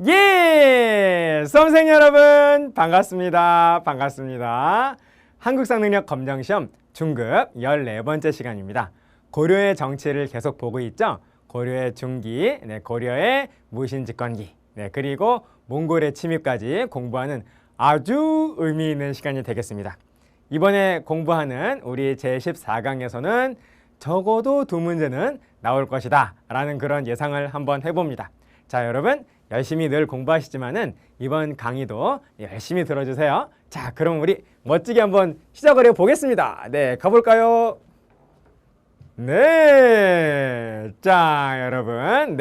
예! 수험생 여러분 반갑습니다. 반갑습니다. 한국사 능력 검정시험 중급 14번째 시간입니다. 고려의 정치를 계속 보고 있죠. 고려의 중기, 고려의 무신집권기, 그리고 몽골의 침입까지 공부하는 아주 의미 있는 시간이 되겠습니다. 이번에 공부하는 우리 제14강에서는 적어도 2문제는 나올 것이다 라는 그런 예상을 한번 해봅니다. 자, 여러분 열심히 늘 공부하시지만은 이번 강의도 열심히 들어주세요. 자, 그럼 우리 멋지게 한번 시작을 해보겠습니다. 네, 가볼까요? 네, 자, 여러분,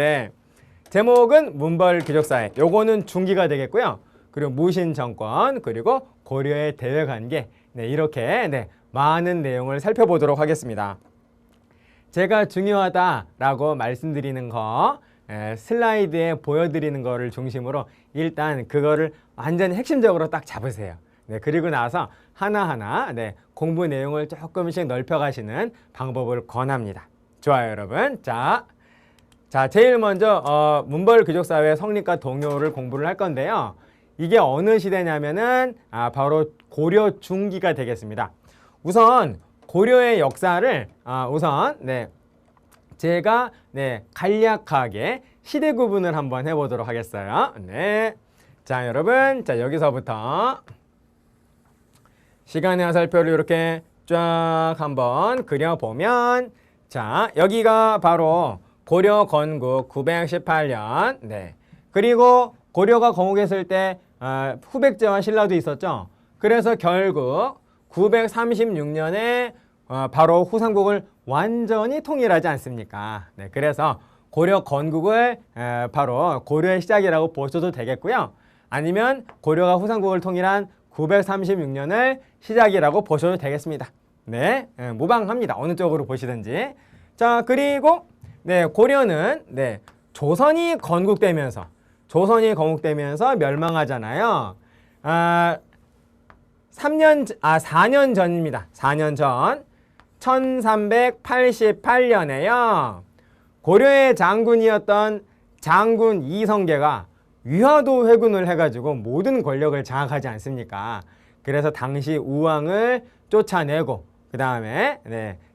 제목은 문벌귀족사회. 요거는 중기가 되겠고요. 그리고 무신정권, 그리고 고려의 대외관계. 이렇게 많은 내용을 살펴보도록 하겠습니다. 제가 중요하다라고 말씀드리는 거 슬라이드에 보여드리는 거를 중심으로 일단 그거를 완전히 핵심적으로 딱 잡으세요. 그리고 나서 하나하나 공부 내용을 조금씩 넓혀가시는 방법을 권합니다. 좋아요, 여러분. 자, 제일 먼저 문벌귀족사회 성립과 동요를 공부를 할 건데요. 이게 어느 시대냐면은 바로 고려 중기가 되겠습니다. 우선 고려의 역사를 제가 간략하게 시대 구분을 한번 해보도록 하겠어요. 자, 여러분, 여기서부터 시간의 화살표를 이렇게 쫙 한번 그려보면, 자, 여기가 바로 고려 건국 918년, 그리고 고려가 건국했을 때 후백제와 신라도 있었죠. 그래서 결국 936년에 바로 후삼국을 완전히 통일하지 않습니까? 그래서 고려 건국을 바로 고려의 시작이라고 보셔도 되겠고요. 아니면 고려가 후삼국을 통일한 936년을 시작이라고 보셔도 되겠습니다. 무방합니다. 어느 쪽으로 보시든지. 자, 그리고 고려는 조선이 건국되면서 멸망하잖아요. 4년 전입니다. 4년 전 1388년에요. 고려의 장군이었던 장군 이성계가 위화도 회군을 해가지고 모든 권력을 장악하지 않습니까? 그래서 당시 우왕을 쫓아내고 그 다음에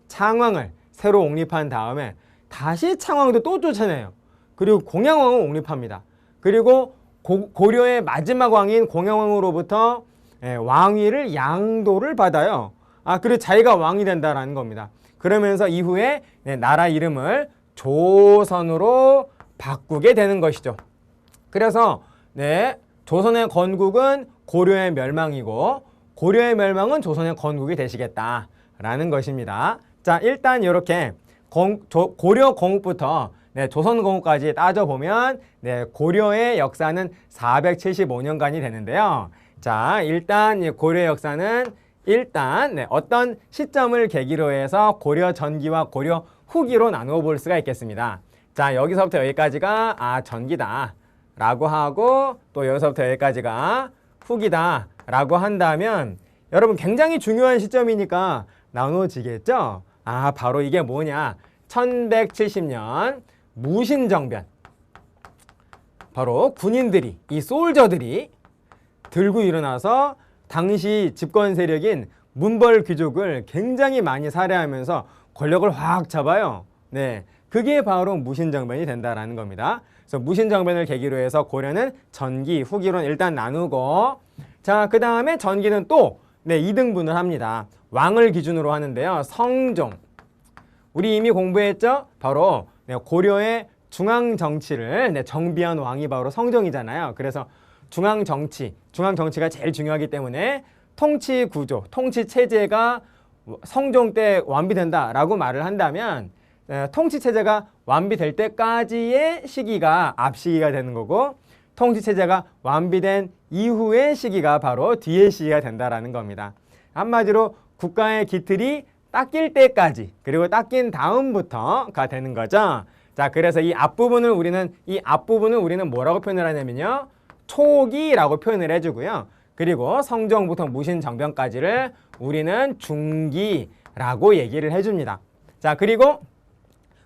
창왕을 새로 옹립한 다음에 다시 창왕도 또 쫓아내요. 그리고 공양왕을 옹립합니다. 그리고 고려의 마지막 왕인 공양왕으로부터 왕위를 양도를 받아요. 그리고 자기가 왕이 된다라는 겁니다. 그러면서 이후에 나라 이름을 조선으로 바꾸게 되는 것이죠. 그래서 조선의 건국은 고려의 멸망이고 고려의 멸망은 조선의 건국이 되시겠다라는 것입니다. 자, 일단 이렇게 고려 건국부터 조선 건국까지 따져보면 고려의 역사는 475년간이 되는데요. 자, 일단 고려의 역사는 어떤 시점을 계기로 해서 고려 전기와 고려 후기로 나누어 볼 수가 있겠습니다. 자, 여기서부터 여기까지가 전기다 라고 하고, 또 여기서부터 여기까지가 후기다 라고 한다면 여러분 굉장히 중요한 시점이니까 나누어지겠죠? 바로 이게 뭐냐, 1170년 무신정변. 바로 군인들이, 이 솔저들이 들고 일어나서 당시 집권 세력인 문벌귀족을 굉장히 많이 살해하면서 권력을 확 잡아요. 그게 바로 무신정변이 된다라는 겁니다. 그래서 무신정변을 계기로 해서 고려는 전기, 후기로 일단 나누고, 자, 그 다음에 전기는 또 2등분을 합니다. 왕을 기준으로 하는데요. 성종. 우리 이미 공부했죠? 바로 고려의 중앙정치를 정비한 왕이 바로 성종이잖아요. 그래서 중앙정치가 제일 중요하기 때문에 통치구조, 통치체제가 성종 때 완비된다라고 말을 한다면 통치체제가 완비될 때까지의 시기가 앞시기가 되는 거고, 통치체제가 완비된 이후의 시기가 바로 뒤의 시기가 된다라는 겁니다. 한마디로 국가의 기틀이 닦일 때까지, 그리고 닦인 다음부터가 되는 거죠. 자, 그래서 이 앞부분을 우리는 뭐라고 표현을 하냐면요, 초기라고 표현을 해주고요. 그리고 성종부터 무신정변까지를 우리는 중기라고 얘기를 해줍니다. 자, 그리고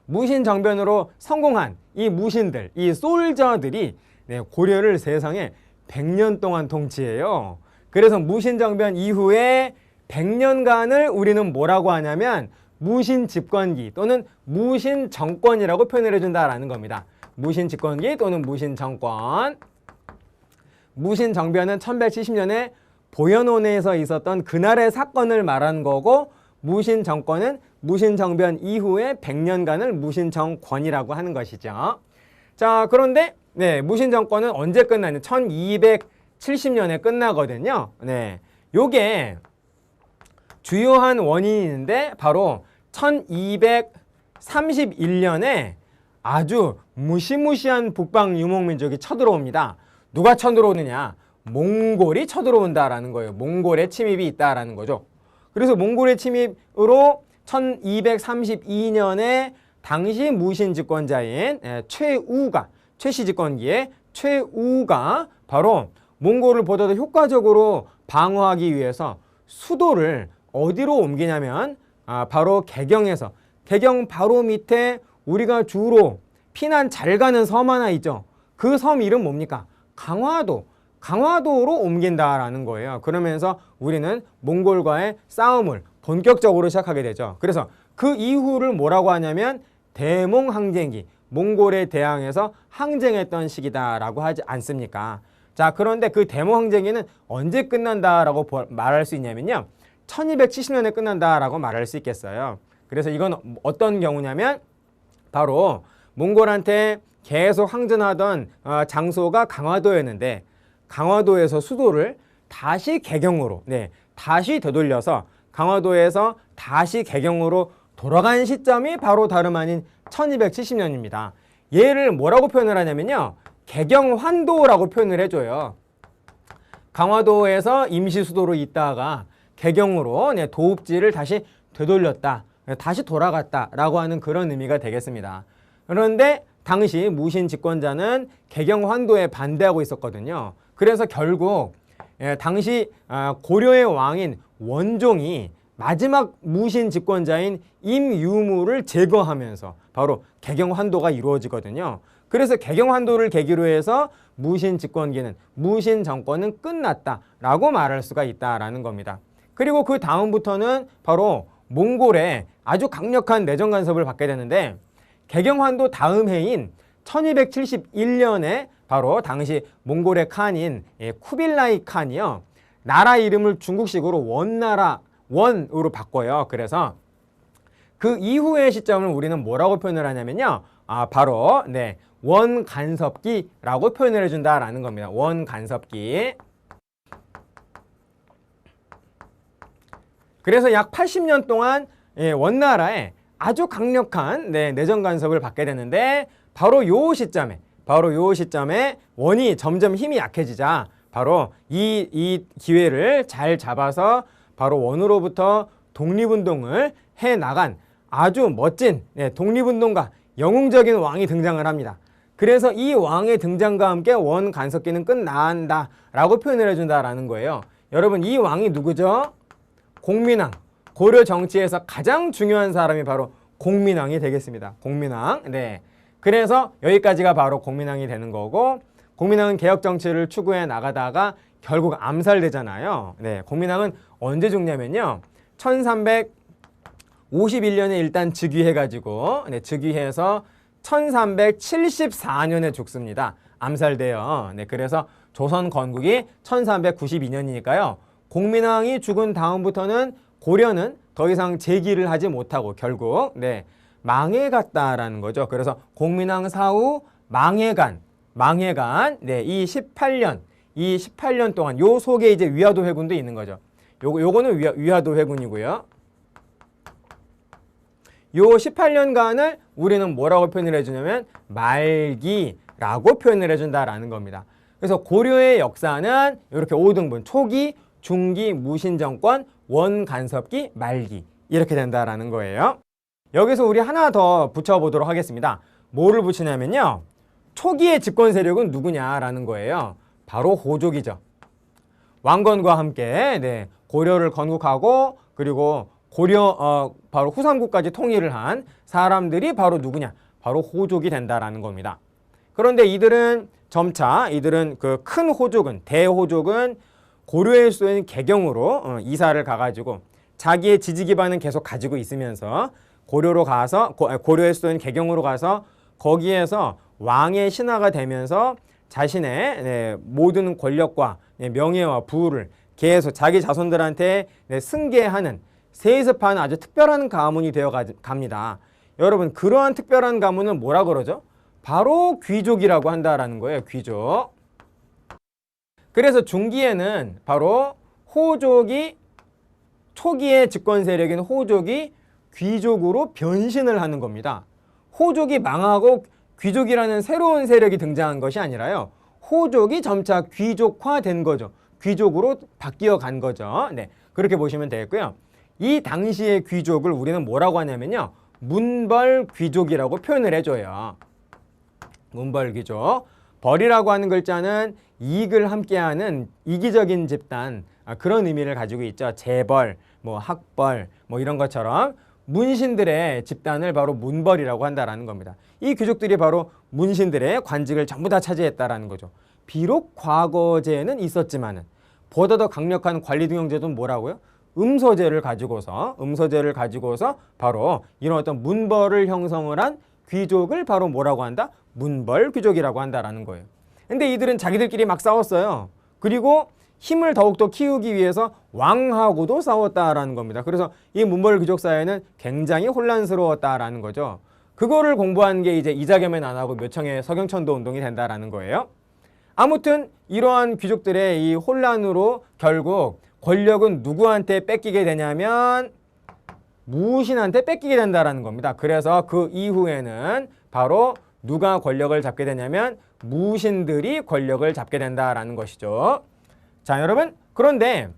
무신정변으로 성공한 이 무신들, 이 솔저들이 네, 고려를 세상에 100년 동안 통치해요. 그래서 무신정변 이후에 100년간을 우리는 뭐라고 하냐면 무신집권기 또는 무신정권이라고 표현을 해준다라는 겁니다. 무신집권기 또는 무신정권. 무신정변은 1170년에 보현원에서 있었던 그날의 사건을 말하는 거고, 무신정권은 무신정변 이후에 100년간을 무신정권이라고 하는 것이죠. 자, 그런데 네, 무신정권은 언제 끝나냐? 1270년에 끝나거든요. 네, 요게 주요한 원인이 있는데 바로 1231년에 아주 무시무시한 북방 유목민족이 쳐들어옵니다. 누가 쳐들어오느냐? 몽골이 쳐들어온다라는 거예요. 몽골의 침입이 있다라는 거죠. 그래서 몽골의 침입으로 1232년에 당시 무신 집권자인 최우가, 최씨 집권기의 최우가 바로 몽골을 보다 더 효과적으로 방어하기 위해서 수도를 어디로 옮기냐면 바로 개경에서, 개경 바로 밑에 우리가 주로 피난 잘 가는 섬 하나 있죠. 그 섬 이름 뭡니까? 강화도. 강화도로 옮긴다라는 거예요. 그러면서 우리는 몽골과의 싸움을 본격적으로 시작하게 되죠. 그래서 그 이후를 뭐라고 하냐면 대몽항쟁기, 몽골에 대항해서 항쟁했던 시기다라고 하지 않습니까? 자, 그런데 그 대몽항쟁기는 언제 끝난다라고 말할 수 있냐면요, 1270년에 끝난다라고 말할 수 있겠어요. 그래서 이건 어떤 경우냐면 바로 몽골한테 계속 항전하던 장소가 강화도였는데, 강화도에서 수도를 다시 개경으로, 다시 되돌려서 강화도에서 다시 개경으로 돌아간 시점이 바로 다름 아닌 1270년입니다. 얘를 뭐라고 표현을 하냐면요, 개경환도라고 표현을 해줘요. 강화도에서 임시 수도로 있다가 개경으로 도읍지를 다시 되돌렸다, 다시 돌아갔다라고 하는 그런 의미가 되겠습니다. 그런데 당시 무신 집권자는 개경환도에 반대하고 있었거든요. 그래서 결국 당시 고려의 왕인 원종이 마지막 무신 집권자인 임유무를 제거하면서 바로 개경환도가 이루어지거든요. 그래서 개경환도를 계기로 해서 무신 집권기는, 무신 정권은 끝났다라고 말할 수가 있다라는 겁니다. 그리고 그 다음부터는 바로 몽골의 아주 강력한 내정 간섭을 받게 되는데, 개경환도 다음 해인 1271년에 바로 당시 몽골의 칸인 쿠빌라이 칸이요, 나라 이름을 중국식으로 원으로 바꿔요. 그래서 그 이후의 시점을 우리는 뭐라고 표현을 하냐면요, 바로 원간섭기라고 표현을 해준다라는 겁니다. 원간섭기. 그래서 약 80년 동안 원나라에 아주 강력한 내정 간섭을 받게 되는데, 바로 요 시점에 원이 점점 힘이 약해지자 바로 이 기회를 잘 잡아서 바로 원으로부터 독립운동을 해나간 아주 멋진 독립운동가, 영웅적인 왕이 등장을 합니다. 그래서 이 왕의 등장과 함께 원 간섭기는 끝난다라고 표현을 해준다라는 거예요. 여러분, 이 왕이 누구죠? 공민왕. 고려 정치에서 가장 중요한 사람이 바로 공민왕이 되겠습니다. 공민왕. 그래서 여기까지가 바로 공민왕이 되는 거고, 공민왕은 개혁 정치를 추구해 나가다가 결국 암살되잖아요. 공민왕은 언제 죽냐면요, 1351년에 일단 즉위해가지고 즉위해서 1374년에 죽습니다. 암살돼요. 그래서 조선 건국이 1392년이니까요. 공민왕이 죽은 다음부터는 고려는 더 이상 재기를 하지 못하고 결국 망해갔다라는 거죠. 그래서 공민왕 사후 망해간 이 18년 동안 요 속에 이제 위화도 회군도 있는 거죠. 요거는 위화도 회군이고요. 요 18년간을 우리는 뭐라고 표현을 해주냐면 말기라고 표현을 해준다라는 겁니다. 그래서 고려의 역사는 이렇게 5등분, 초기, 중기, 무신정권, 원간섭기, 말기, 이렇게 된다라는 거예요. 여기서 우리 하나 더 붙여보도록 하겠습니다. 뭐를 붙이냐면요, 초기의 집권 세력은 누구냐라는 거예요. 바로 호족이죠. 왕건과 함께 고려를 건국하고, 그리고 고려 바로 후삼국까지 통일을 한 사람들이 바로 누구냐? 바로 호족이 된다라는 겁니다. 그런데 이들은 점차 이들은 그 큰 호족은 대호족은 고려의 수도인 개경으로 이사를 가가지고 자기의 지지 기반은 계속 가지고 있으면서 고려로 가서 고려의 수도인 개경으로 가서 거기에서 왕의 신하가 되면서 자신의 모든 권력과 명예와 부를 계속 자기 자손들한테 승계하는 세습하는 아주 특별한 가문이 되어 갑니다. 여러분 그러한 특별한 가문은 뭐라 그러죠? 바로 귀족이라고 한다라는 거예요. 귀족. 그래서 중기에는 바로 호족이 초기의 집권 세력인 호족이 귀족으로 변신을 하는 겁니다. 호족이 망하고 귀족이라는 새로운 세력이 등장한 것이 아니라요. 호족이 점차 귀족화된 거죠. 귀족으로 바뀌어 간 거죠. 네, 그렇게 보시면 되겠고요. 이 당시의 귀족을 우리는 뭐라고 하냐면요. 문벌 귀족이라고 표현을 해줘요. 문벌 귀족. 벌이라고 하는 글자는 이익을 함께하는 이기적인 집단, 그런 의미를 가지고 있죠. 재벌, 뭐 학벌, 뭐 이런 것처럼 문신들의 집단을 바로 문벌이라고 한다라는 겁니다. 이 귀족들이 바로 문신들의 관직을 전부 다 차지했다라는 거죠. 비록 과거제는 있었지만은 보다 더 강력한 관리 등용제도는 뭐라고요? 음서제를 가지고서 바로 이런 어떤 문벌을 형성을 한 귀족을 바로 뭐라고 한다? 문벌 귀족이라고 한다라는 거예요. 근데 이들은 자기들끼리 막 싸웠어요. 그리고 힘을 더욱더 키우기 위해서 왕하고도 싸웠다라는 겁니다. 그래서 이 문벌 귀족 사회는 굉장히 혼란스러웠다라는 거죠. 그거를 공부한 게 이제 이자겸의 난하고 묘청의 서경천도 운동이 된다라는 거예요. 아무튼 이러한 귀족들의 이 혼란으로 결국 권력은 누구한테 뺏기게 되냐면 무신한테 뺏기게 된다라는 겁니다. 그래서 그 이후에는 바로 누가 권력을 잡게 되냐면 무신들이 권력을 잡게 된다라는 것이죠. 자, 여러분, 그런데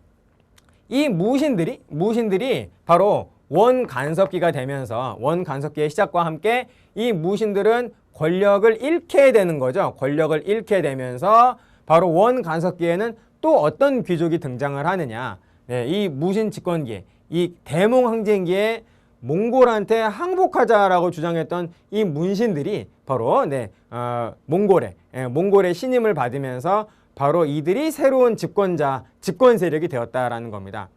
이 무신들이 바로 원간섭기가 되면서 원간섭기의 시작과 함께 이 무신들은 권력을 잃게 되는 거죠. 권력을 잃게 되면서 바로 원간섭기에는 또 어떤 귀족이 등장을 하느냐. 네, 이 무신 집권기에, 이 대몽항쟁기에 몽골한테 항복하자라고 주장했던 이 문신들이 바로 몽골의 신임을 받으면서 바로 이들이 새로운 집권 세력이 되었다라는 겁니다.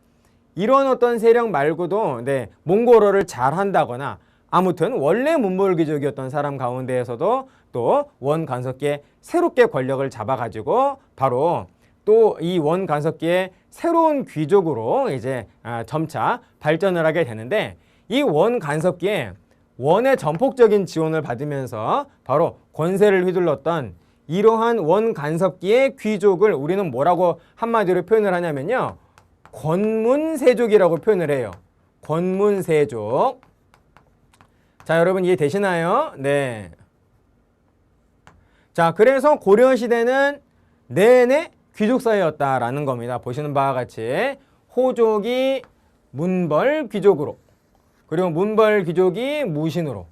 이런 어떤 세력 말고도 몽골어를 잘한다거나 아무튼 원래 문벌 귀족이었던 사람 가운데에서도 또 원간섭기에 새롭게 권력을 잡아가지고 바로 또 이 원간섭기의 새로운 귀족으로 이제 점차 발전을 하게 되는데 이 원간섭기에 원의 전폭적인 지원을 받으면서 바로 권세를 휘둘렀던 이러한 원간섭기의 귀족을 우리는 뭐라고 한마디로 표현을 하냐면요. 권문세족이라고 표현을 해요. 권문세족. 자, 여러분 이해되시나요? 네. 자, 그래서 고려시대는 내내 귀족사회였다라는 겁니다. 보시는 바와 같이 호족이 문벌 귀족으로 그리고 문벌 귀족이 무신으로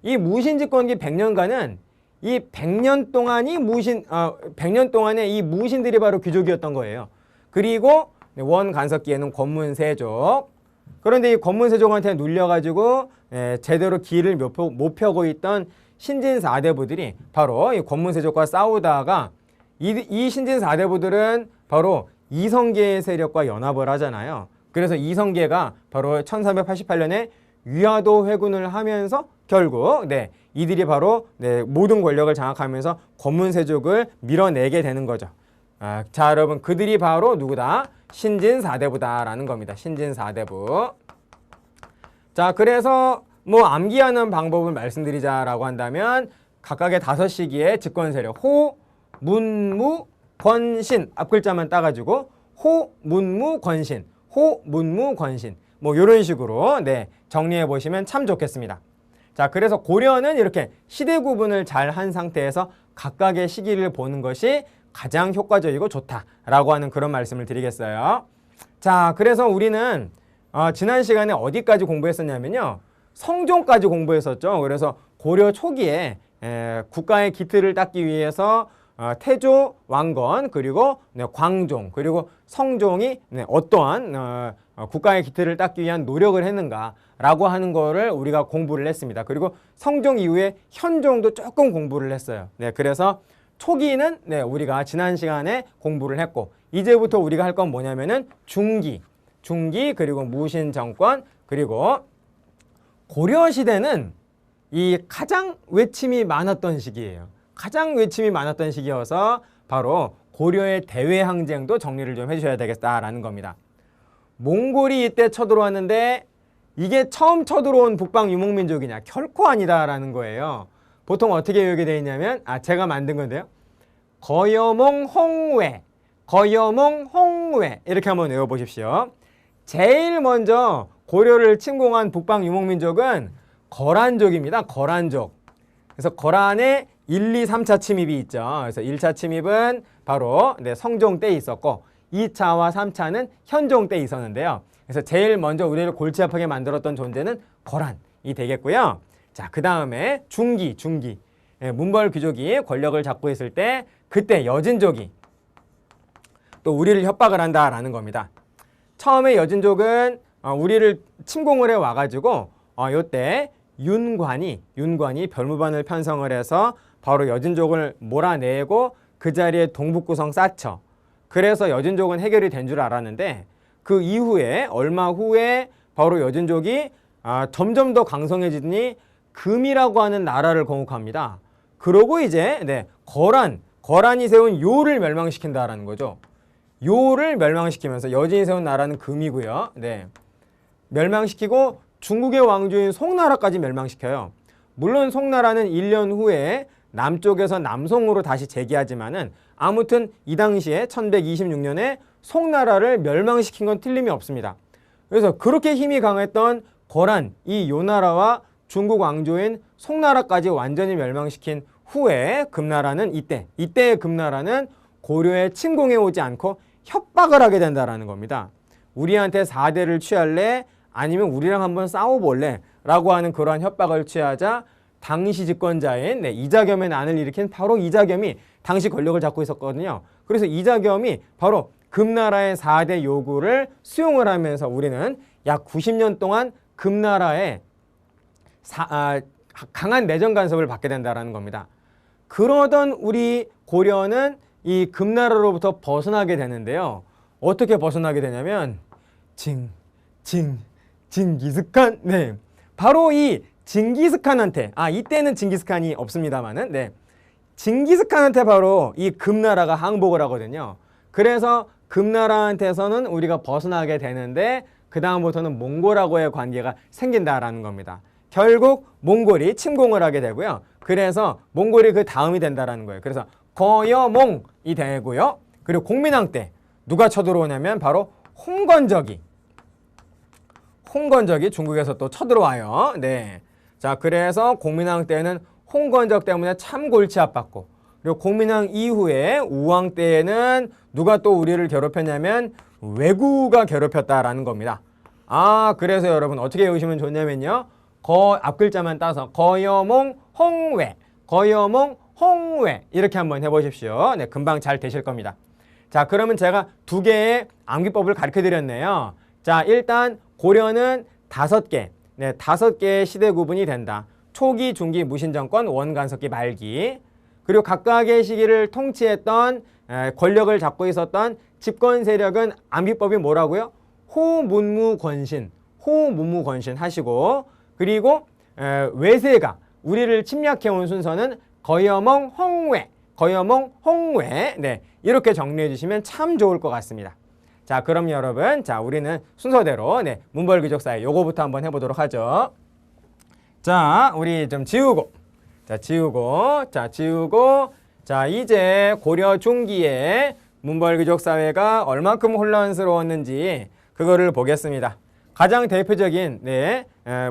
이 무신 집권기 100년간은 이 100년 동안이 100년 동안에 이 무신들이 바로 귀족이었던 거예요. 그리고 원간섭기에는 권문세족. 그런데 이 권문세족한테 눌려가지고 제대로 길을 못 펴고 있던 신진4대부들이 바로 이 권문세족과 싸우다가 이 신진4대부들은 바로 이성계의 세력과 연합을 하잖아요. 그래서 이성계가 바로 1388년에 위화도 회군을 하면서 결국 이들이 바로 모든 권력을 장악하면서 권문세족을 밀어내게 되는 거죠. 자, 여러분 그들이 바로 누구다? 신진4대부다라는 겁니다. 신진4대부. 자, 그래서 뭐 암기하는 방법을 말씀드리자라고 한다면 각각의 5시기의 집권 세력 호, 문무, 권신 앞글자만 따가지고 호, 문무, 권신 호, 문무, 권신 뭐 이런 식으로 정리해 보시면 참 좋겠습니다. 자, 그래서 고려는 이렇게 시대 구분을 잘 한 상태에서 각각의 시기를 보는 것이 가장 효과적이고 좋다라고 하는 그런 말씀을 드리겠어요. 자, 그래서 우리는 지난 시간에 어디까지 공부했었냐면요. 성종까지 공부했었죠. 그래서 고려 초기에 국가의 기틀을 닦기 위해서 태조, 왕건, 그리고 광종, 그리고 성종이 어떠한 국가의 기틀을 닦기 위한 노력을 했는가라고 하는 거를 우리가 공부를 했습니다. 그리고 성종 이후에 현종도 조금 공부를 했어요. 그래서 초기는 네, 우리가 지난 시간에 공부를 했고 이제부터 우리가 할 건 뭐냐면은 중기 그리고 무신 정권 그리고 고려 시대는 이 가장 외침이 많았던 시기예요. 가장 외침이 많았던 시기여서 바로 고려의 대외 항쟁도 정리를 좀 해주셔야 되겠다라는 겁니다. 몽골이 이때 쳐들어왔는데 이게 처음 쳐들어온 북방 유목민족이냐? 결코 아니다라는 거예요. 보통 어떻게 외우게 되어 있냐면 제가 만든 건데요. 거여몽 홍외 이렇게 한번 외워보십시오. 제일 먼저 고려를 침공한 북방 유목민족은 거란족입니다. 거란족. 그래서 거란의 1, 2, 3차 침입이 있죠. 그래서 1차 침입은 바로 성종 때 있었고 2차와 3차는 현종 때 있었는데요. 그래서 제일 먼저 우리를 골치 아프게 만들었던 존재는 거란이 되겠고요. 자, 그 다음에 중기. 문벌 귀족이 권력을 잡고 있을 때 그때 여진족이 또 우리를 협박을 한다라는 겁니다. 처음에 여진족은 우리를 침공을 해 와가지고 이때 윤관이 별무반을 편성을 해서 바로 여진족을 몰아내고 그 자리에 동북구성 쌓죠. 그래서 여진족은 해결이 된 줄 알았는데 그 이후에 얼마 후에 바로 여진족이 점점 더 강성해지더니 금이라고 하는 나라를 건국합니다. 그러고 이제 거란이 세운 요를 멸망시킨다라는 거죠. 요를 멸망시키면서 여진이 세운 나라는 금이고요. 멸망시키고 중국의 왕조인 송나라까지 멸망시켜요. 물론 송나라는 1년 후에 남쪽에서 남송으로 다시 재기하지만은 아무튼 이 당시에 1126년에 송나라를 멸망시킨 건 틀림이 없습니다. 그래서 그렇게 힘이 강했던 거란, 이 요나라와 중국 왕조인 송나라까지 완전히 멸망시킨 후에 금나라는 이때의 금나라는 고려에 침공해 오지 않고 협박을 하게 된다라는 겁니다. 우리한테 4대를 취할래? 아니면 우리랑 한번 싸워볼래? 라고 하는 그러한 협박을 취하자 당시 집권자인 이자겸의 난을 일으킨 바로 이자겸이 당시 권력을 잡고 있었거든요. 그래서 이자겸이 바로 금나라의 4대 요구를 수용을 하면서 우리는 약 90년 동안 금나라의 강한 내정 간섭을 받게 된다는 겁니다. 그러던 우리 고려는 이 금나라로부터 벗어나게 되는데요. 어떻게 벗어나게 되냐면 징기스칸 바로 이 징기스칸한테 이때는 징기스칸이 없습니다만은 징기스칸한테 바로 이 금나라가 항복을 하거든요. 그래서 금나라한테서는 우리가 벗어나게 되는데 그 다음부터는 몽골하고의 관계가 생긴다라는 겁니다. 결국 몽골이 침공을 하게 되고요. 그래서 몽골이 그 다음이 된다라는 거예요. 그래서 거여몽이 되고요. 그리고 공민왕 때 누가 쳐들어오냐면 바로 홍건적이 중국에서 또 쳐들어와요. 자, 그래서 공민왕 때는 홍건적 때문에 참 골치 아팠고, 그리고 공민왕 이후에 우왕 때에는 누가 또 우리를 괴롭혔냐면 왜구가 괴롭혔다라는 겁니다. 그래서 여러분 어떻게 외우시면 좋냐면요. 앞글자만 따서 거여몽 홍외 이렇게 한번 해보십시오. 금방 잘 되실 겁니다. 자, 그러면 제가 2개의 암기법을 가르쳐 드렸네요. 자, 일단 고려는 5개, 5개의 시대 구분이 된다. 초기, 중기, 무신정권, 원간석기, 말기. 그리고 각각의 시기를 통치했던 권력을 잡고 있었던 집권 세력은 암기법이 뭐라고요? 호문무권신 하시고, 그리고 외세가 우리를 침략해온 순서는 거여몽 홍외 이렇게 정리해 주시면 참 좋을 것 같습니다. 자, 그럼 여러분, 우리는 순서대로 문벌귀족사회 요거부터 한번 해보도록 하죠. 자, 우리 좀 지우고 이제 고려 중기에 문벌귀족사회가 얼만큼 혼란스러웠는지 그거를 보겠습니다. 가장 대표적인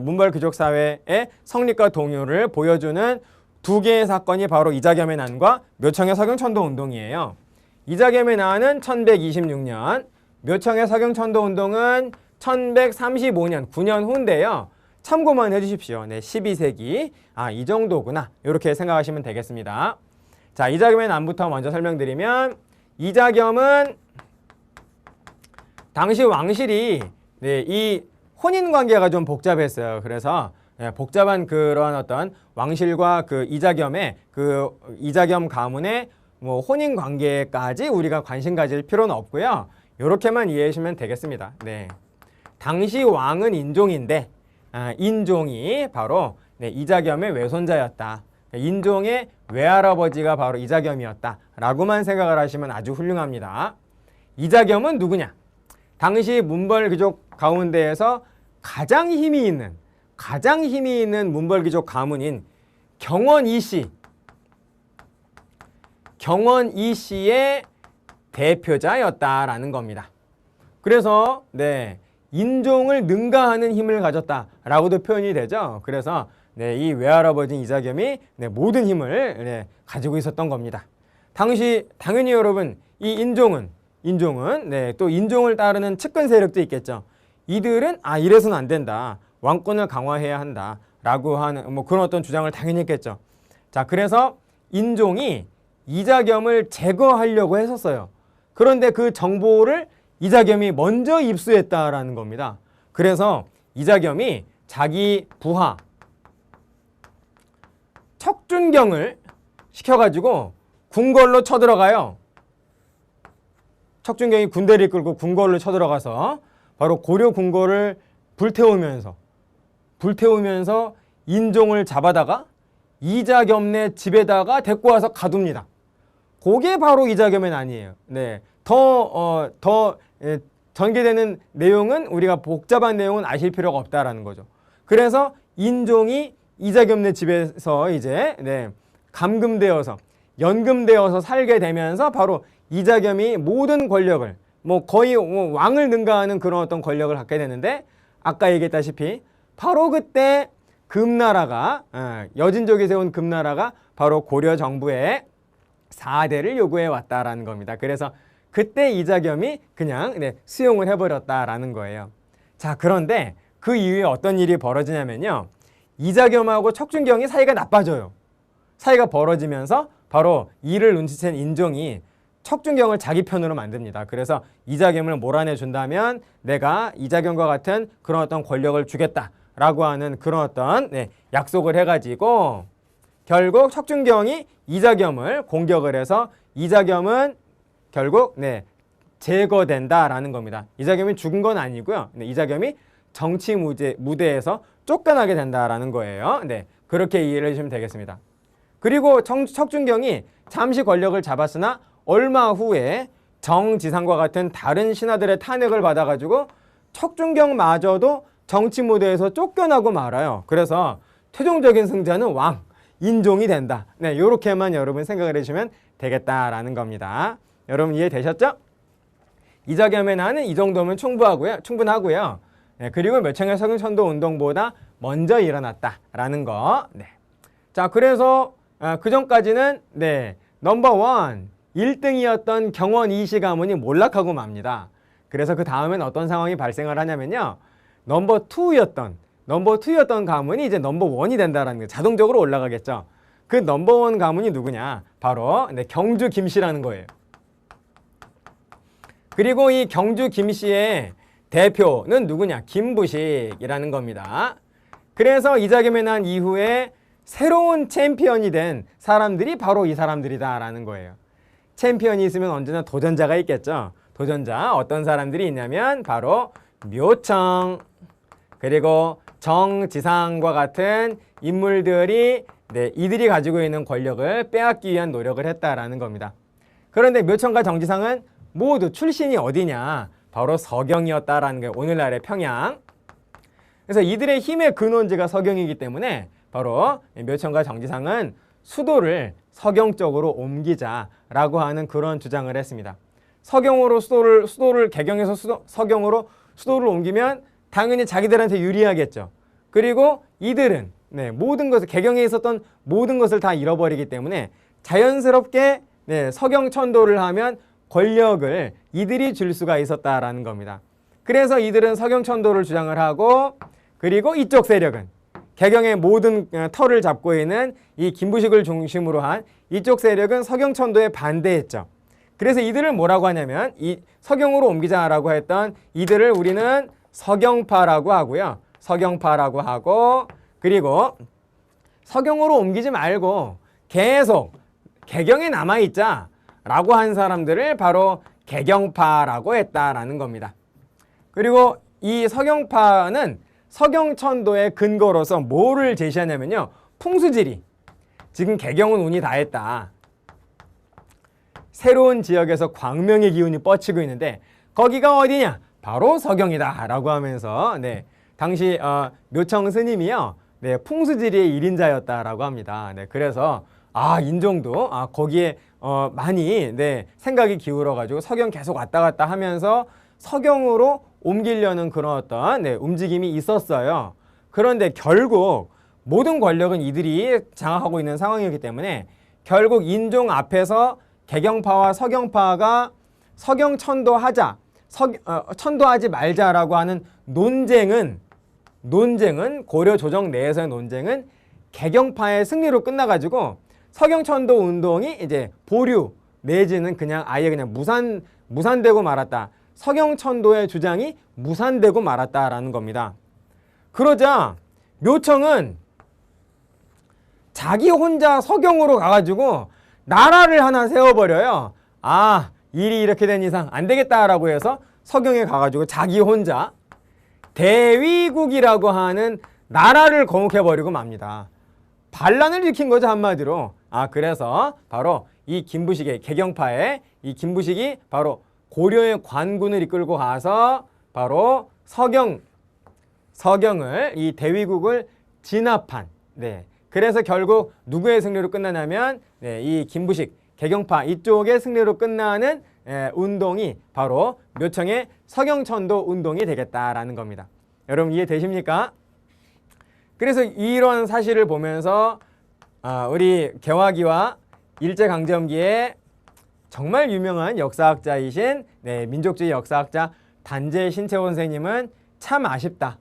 문벌귀족사회의 성립과 동요를 보여주는 2개의 사건이 바로 이자겸의 난과 묘청의 서경천도운동이에요. 이자겸의 난은 1126년, 묘청의 서경천도운동은 1135년, 9년 후인데요. 참고만 해주십시오. 12세기. 이 정도구나. 이렇게 생각하시면 되겠습니다. 자, 이자겸의 난부터 먼저 설명드리면, 이자겸은 당시 왕실이 이 혼인관계가 좀 복잡했어요. 그래서 복잡한 그런 어떤 왕실과 그 이자겸 가문의 뭐 혼인 관계까지 우리가 관심 가질 필요는 없고요. 이렇게만 이해해 주시면 되겠습니다. 네. 당시 왕은 인종인데 인종이 바로 이자겸의 외손자였다. 인종의 외할아버지가 바로 이자겸이었다 라고만 생각을 하시면 아주 훌륭합니다. 이자겸은 누구냐? 당시 문벌귀족 가운데에서 가장 힘이 있는 문벌귀족 가문인 경원 이씨의 대표자였다라는 겁니다. 그래서 인종을 능가하는 힘을 가졌다라고도 표현이 되죠. 그래서 이 외할아버지 이자겸이 모든 힘을 가지고 있었던 겁니다. 당시 당연히 여러분 이 인종은 또 인종을 따르는 측근 세력도 있겠죠. 이들은 이래서는 안 된다. 왕권을 강화해야 한다. 라고 하는 뭐 그런 어떤 주장을 당연히 했겠죠. 자, 그래서 인종이 이자겸을 제거하려고 했었어요. 그런데 그 정보를 이자겸이 먼저 입수했다라는 겁니다. 그래서 이자겸이 자기 부하 척준경을 시켜가지고 궁궐로 쳐들어가요. 척준경이 군대를 이끌고 궁궐로 쳐들어가서 바로 고려 궁궐을 불태우면서 인종을 잡아다가 이자겸네 집에다가 데리고 와서 가둡니다. 그게 바로 이자겸의 난이에요. 더 전개되는 내용은 우리가 복잡한 내용은 아실 필요가 없다라는 거죠. 그래서 인종이 이자겸네 집에서 이제 감금되어서 연금되어서 살게 되면서 바로 이자겸이 모든 권력을 거의 왕을 능가하는 그런 어떤 권력을 갖게 되는데 아까 얘기했다시피 바로 그때 금나라가 여진족이 세운 금나라가 바로 고려 정부에 사대를 요구해 왔다라는 겁니다. 그래서 그때 이자겸이 그냥 수용을 해버렸다라는 거예요. 자, 그런데 그 이후에 어떤 일이 벌어지냐면요. 이자겸하고 척준경이 사이가 나빠져요. 사이가 벌어지면서 바로 이를 눈치챈 인종이 척준경을 자기 편으로 만듭니다. 그래서 이자겸을 몰아내준다면 내가 이자겸과 같은 그런 어떤 권력을 주겠다라고 하는 그런 어떤 약속을 해가지고 결국 척준경이 이자겸을 공격을 해서 이자겸은 결국 제거된다라는 겁니다. 이자겸이 죽은 건 아니고요. 이자겸이 정치 무대에서 쫓겨나게 된다라는 거예요. 그렇게 이해를 해주시면 되겠습니다. 그리고 척준경이 잠시 권력을 잡았으나 얼마 후에 정지상과 같은 다른 신하들의 탄핵을 받아가지고 척준경마저도 정치 무대에서 쫓겨나고 말아요. 그래서 최종적인 승자는 왕, 인종이 된다. 이렇게만 여러분 생각을 해주시면 되겠다라는 겁니다. 여러분 이해되셨죠? 이자겸의 난은 이 정도면 충분하고요. 그리고 묘청의 서경천도 운동보다 먼저 일어났다라는 거. 자, 그래서 그 전까지는 넘버 1, 1등이었던 경원 이씨 가문이 몰락하고 맙니다. 그래서 그 다음엔 어떤 상황이 발생을 하냐면요. 넘버 2였던 가문이 이제 넘버 1이 된다라는 거예요. 자동적으로 올라가겠죠. 그 넘버 1 가문이 누구냐? 바로 경주 김씨라는 거예요. 그리고 이 경주 김씨의 대표는 누구냐? 김부식이라는 겁니다. 그래서 이자겸의 난 이후에 새로운 챔피언이 된 사람들이 바로 이 사람들이다라는 거예요. 챔피언이 있으면 언제나 도전자가 있겠죠. 도전자 어떤 사람들이 있냐면 바로 묘청 그리고 정지상과 같은 인물들이 이들이 가지고 있는 권력을 빼앗기 위한 노력을 했다라는 겁니다. 그런데 묘청과 정지상은 모두 출신이 어디냐? 바로 서경이었다라는 게 오늘날의 평양. 그래서 이들의 힘의 근원지가 서경이기 때문에 바로 묘청과 정지상은 수도를 서경 쪽으로 옮기자라고 하는 그런 주장을 했습니다. 서경으로 수도를 개경해서 서경으로 수도를 옮기면 당연히 자기들한테 유리하겠죠. 그리고 이들은 모든 것을 개경에 있었던 모든 것을 다 잃어버리기 때문에 자연스럽게 서경천도를 하면 권력을 이들이 줄 수가 있었다라는 겁니다. 그래서 이들은 서경천도를 주장을 하고 그리고 이쪽 세력은 개경의 모든 터를 잡고 있는 이 김부식을 중심으로 한 이쪽 세력은 서경천도에 반대했죠. 그래서 이들을 뭐라고 하냐면 이 서경으로 옮기자라고 했던 이들을 우리는 서경파라고 하고요. 서경파라고 하고 그리고 서경으로 옮기지 말고 계속 개경에 남아있자 라고 한 사람들을 바로 개경파라고 했다라는 겁니다. 그리고 이 서경파는 서경천도의 근거로서 뭐를 제시하냐면요, 풍수지리. 지금 개경은 운이 다 했다. 새로운 지역에서 광명의 기운이 뻗치고 있는데 거기가 어디냐? 바로 서경이다 라고 하면서 네, 당시 묘청 스님이요, 네, 풍수지리의 1인자였다라고 합니다. 네, 그래서 인종도 거기에 많이 네, 생각이 기울어 가지고 서경 계속 왔다 갔다 하면서 서경으로 옮기려는 그런 어떤 네, 움직임이 있었어요. 그런데 결국 모든 권력은 이들이 장악하고 있는 상황이기 때문에 결국 인종 앞에서 개경파와 서경파가 서경천도하자, 천도하지 말자라고 하는 논쟁은 고려 조정 내에서의 논쟁은 개경파의 승리로 끝나가지고 서경천도 운동이 이제 보류 내지는 그냥 아예 그냥 무산되고 말았다. 서경천도의 주장이 무산되고 말았다라는 겁니다. 그러자 묘청은 자기 혼자 서경으로 가가지고 나라를 하나 세워버려요. 일이 이렇게 된 이상 안 되겠다라고 해서 서경에 가가지고 자기 혼자 대위국이라고 하는 나라를 거목해버리고 맙니다. 반란을 일으킨 거죠, 한마디로. 그래서 바로 이 김부식의 개경파의 이 김부식이 바로 고려의 관군을 이끌고 가서 바로 서경을 이 대위국을 진압한. 네. 그래서 결국 누구의 승리로 끝나냐면 네, 이 김부식 개경파 이쪽의 승리로 끝나는 운동이 바로 묘청의 서경천도 운동이 되겠다라는 겁니다. 여러분 이해되십니까? 그래서 이런 사실을 보면서 우리 개화기와 일제강점기에 정말 유명한 역사학자이신 네, 민족주의 역사학자 단재 신채원 선생님은 참 아쉽다.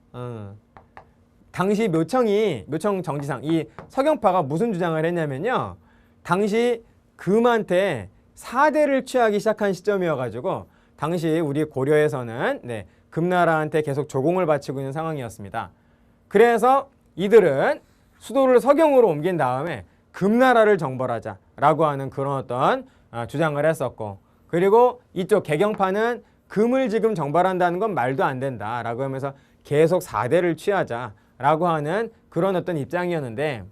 당시 묘청 정지상 이 서경파가 무슨 주장을 했냐면요, 당시 금한테 사대를 취하기 시작한 시점이어가지고 당시 우리 고려에서는 네, 금나라한테 계속 조공을 바치고 있는 상황이었습니다. 그래서 이들은 수도를 서경으로 옮긴 다음에 금나라를 정벌하자라고 하는 그런 어떤 주장을 했었고, 그리고 이쪽 개경파는 금을 지금 정벌한다는 건 말도 안 된다라고 하면서 계속 사대를 취하자라고 하는 그런 어떤 입장이었는데,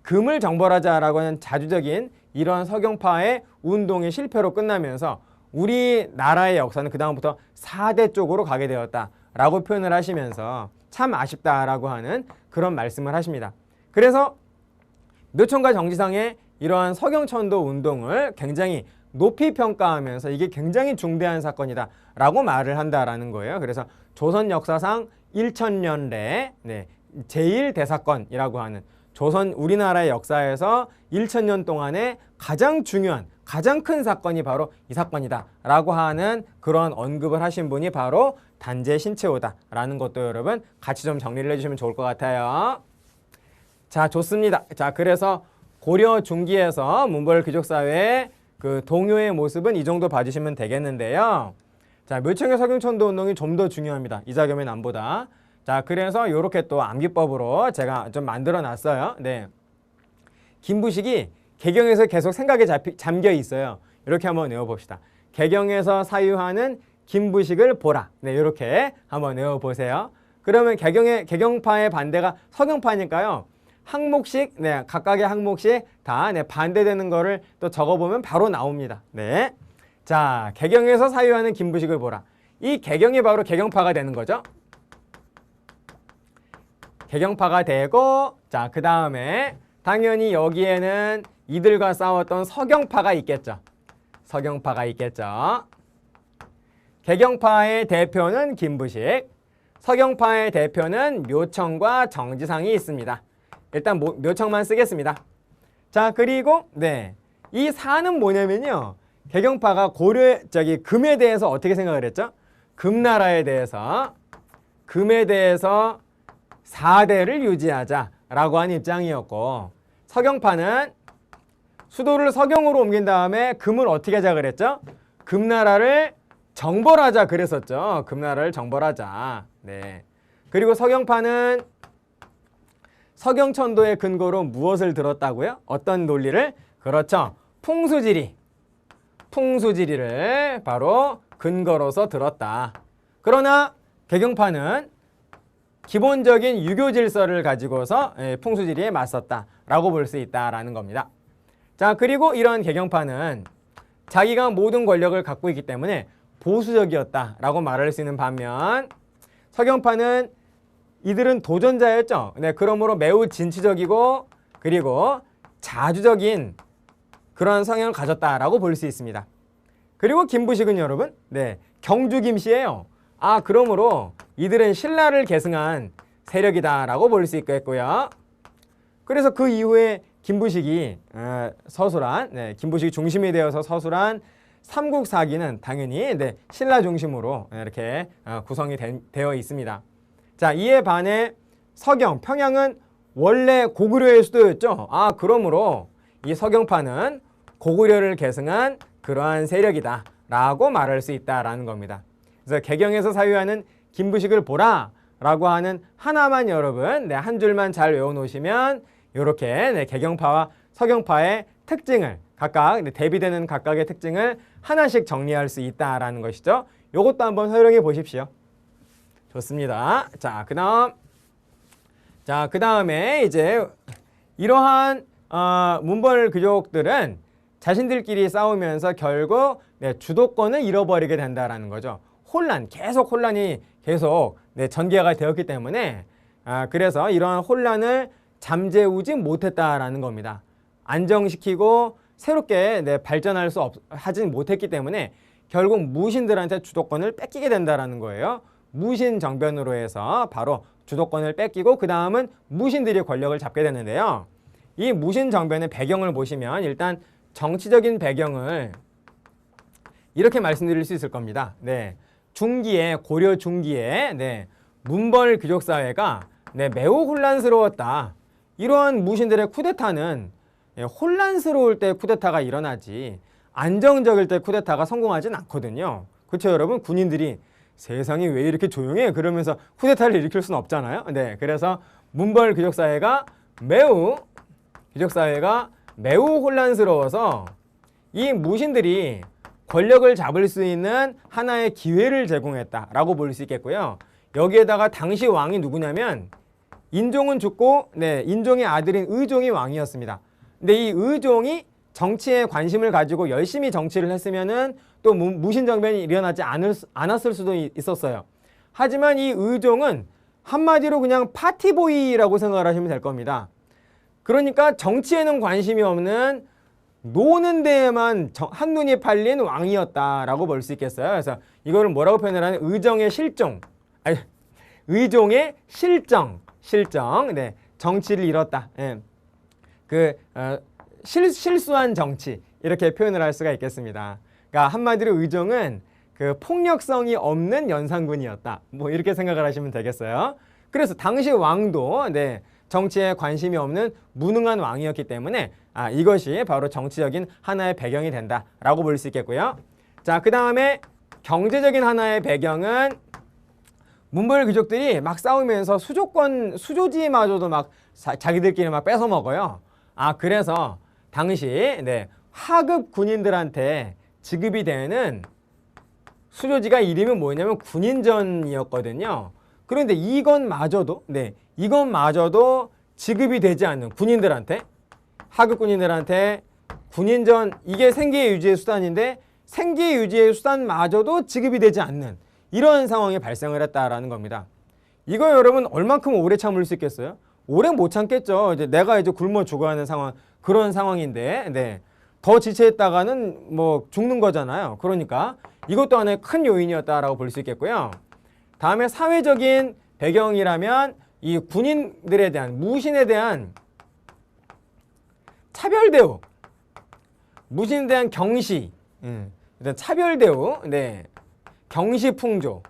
금을 정벌하자라고 하는 자주적인 이러한 서경파의 운동의 실패로 끝나면서 우리나라의 역사는 그 다음부터 4대 쪽으로 가게 되었다라고 표현을 하시면서 참 아쉽다라고 하는 그런 말씀을 하십니다. 그래서 묘청과 정지상의 이러한 서경천도 운동을 굉장히 높이 평가하면서 이게 굉장히 중대한 사건이다 라고 말을 한다라는 거예요. 그래서 조선 역사상 1000년대 네, 제1대사건이라고 하는 우리나라의 역사에서 1000년 동안에 가장 중요한 가장 큰 사건이 바로 이 사건이다 라고 하는 그런 언급을 하신 분이 바로 단재 신채호다 라는 것도 여러분 같이 좀 정리를 해주시면 좋을 것 같아요. 자, 좋습니다. 자, 그래서 고려 중기에서 문벌 귀족사회의 그 동요의 모습은 이 정도 봐주시면 되겠는데요. 자, 묘청의 서경천도 운동이 좀 더 중요합니다. 이자겸의 남보다. 자, 그래서 이렇게 또 암기법으로 제가 좀 만들어 놨어요. 네. 김부식이 개경에서 계속 생각에 잠겨 있어요. 이렇게 한번 외워봅시다. 개경에서 사유하는 김부식을 보라. 네, 이렇게 한번 외워보세요. 그러면 개경파의 반대가 서경파니까요. 항목씩, 네, 각각의 항목씩 다 네, 반대되는 거를 또 적어보면 바로 나옵니다. 네. 자, 개경에서 사유하는 김부식을 보라. 이 개경이 바로 개경파가 되는 거죠. 개경파가 되고, 자, 그 다음에 당연히 여기에는 이들과 싸웠던 서경파가 있겠죠. 서경파가 있겠죠. 개경파의 대표는 김부식, 서경파의 대표는 묘청과 정지상이 있습니다. 일단 묘청만 쓰겠습니다. 자, 그리고 네, 이 사는 뭐냐면요, 개경파가 금에 대해서 어떻게 생각을 했죠? 금나라에 대해서 금에 대해서 4대를 유지하자라고 한 입장이었고, 서경파는 수도를 서경으로 옮긴 다음에 금을 어떻게 하자 그랬죠? 금나라를 정벌하자 그랬었죠. 금나라를 정벌하자. 네. 그리고 서경파는 서경천도의 근거로 무엇을 들었다고요? 어떤 논리를? 그렇죠. 풍수지리를 바로 근거로서 들었다. 그러나 개경파는 기본적인 유교 질서를 가지고서 풍수지리에 맞섰다라고 볼 수 있다라는 겁니다. 자, 그리고 이런 개경파는 자기가 모든 권력을 갖고 있기 때문에 보수적이었다라고 말할 수 있는 반면 서경파는 이들은 도전자였죠. 네, 그러므로 매우 진취적이고 그리고 자주적인 그런 성향을 가졌다라고 볼 수 있습니다. 그리고 김부식은 여러분, 네, 경주 김씨예요. 아, 그러므로 이들은 신라를 계승한 세력이다라고 볼 수 있겠고요. 그래서 그 이후에 김부식이 서술한, 김부식이 중심이 되어서 서술한 삼국사기는 당연히 신라 중심으로 이렇게 구성이 되어 있습니다. 자, 이에 반해 서경, 평양은 원래 고구려의 수도였죠. 아, 그러므로 이 서경파는 고구려를 계승한 그러한 세력이다 라고 말할 수 있다라는 겁니다. 그래서 개경에서 사유하는 김부식을 보라 라고 하는 하나만 여러분 한 줄만 잘 외워놓으시면 이렇게 개경파와 서경파의 특징을 각각 대비되는 각각의 특징을 하나씩 정리할 수 있다라는 것이죠. 이것도 한번 활용해 보십시오. 좋습니다. 자, 그다음에 이제 이러한 문벌 귀족들은 자신들끼리 싸우면서 결국 주도권을 잃어버리게 된다라는 거죠. 혼란이 계속 전개가 되었기 때문에 그래서 이러한 혼란을 잠재우지 못했다라는 겁니다. 안정시키고 새롭게 발전할 수 하진 못했기 때문에 결국 무신들한테 주도권을 뺏기게 된다라는 거예요. 무신 정변으로 해서 바로 주도권을 뺏기고 그 다음은 무신들이 권력을 잡게 되는데요. 이 무신 정변의 배경을 보시면 일단 정치적인 배경을 이렇게 말씀드릴 수 있을 겁니다. 고려 중기에 문벌 귀족 사회가 매우 혼란스러웠다. 이러한 무신들의 쿠데타는 혼란스러울 때 쿠데타가 일어나지 안정적일 때 쿠데타가 성공하진 않거든요. 그렇죠, 여러분? 군인들이 세상이 왜 이렇게 조용해? 그러면서 쿠데타를 일으킬 수는 없잖아요. 그래서 문벌 귀족 사회가 매우 혼란스러워서 이 무신들이 권력을 잡을 수 있는 하나의 기회를 제공했다라고 볼 수 있겠고요. 여기에다가 당시 왕이 누구냐면 인종은 죽고 인종의 아들인 의종이 왕이었습니다. 근데 이 의종이 정치에 관심을 가지고 열심히 정치를 했으면은 또 무신정변이 일어나지 않았을 수도 있었어요. 하지만 이 의종은 한마디로 그냥 파티보이라고 생각을 하시면 될 겁니다. 그러니까 정치에는 관심이 없는 노는 데에만 한눈이 팔린 왕이었다라고 볼 수 있겠어요. 그래서 이거를 뭐라고 표현을 하는 의종의 실정, 정치를 잃었다. 실수한 정치 이렇게 표현을 할 수가 있겠습니다. 그러니까 한마디로 의종은 폭력성이 없는 연산군이었다. 뭐 이렇게 생각을 하시면 되겠어요. 그래서 당시 왕도 정치에 관심이 없는 무능한 왕이었기 때문에 이것이 바로 정치적인 하나의 배경이 된다라고 볼 수 있겠고요. 자, 그 다음에 경제적인 하나의 배경은 문벌 귀족들이 막 싸우면서 수조지마저도 막 자기들끼리 막 뺏어 먹어요. 그래서 당시 하급 군인들한테 지급이 되는 수조지가 이름이 뭐냐면 군인전이었거든요. 그런데 이것마저도 지급이 되지 않는 군인들한테, 하급 군인들한테 군인전, 이게 생계 유지의 수단인데 생계 유지의 수단마저도 지급이 되지 않는 이런 상황이 발생을 했다라는 겁니다. 이거 여러분 얼만큼 오래 참을 수 있겠어요? 오래 못 참겠죠. 이제 내가 굶어 죽어가는 상황, 그런 상황인데 더 지체했다가는 뭐 죽는 거잖아요. 그러니까 이것도 하나의 큰 요인이었다라고 볼 수 있겠고요. 다음에 사회적인 배경이라면 이 군인들에 대한, 무신에 대한 차별대우, 무신에 대한 경시, 일단 차별대우, 경시풍조,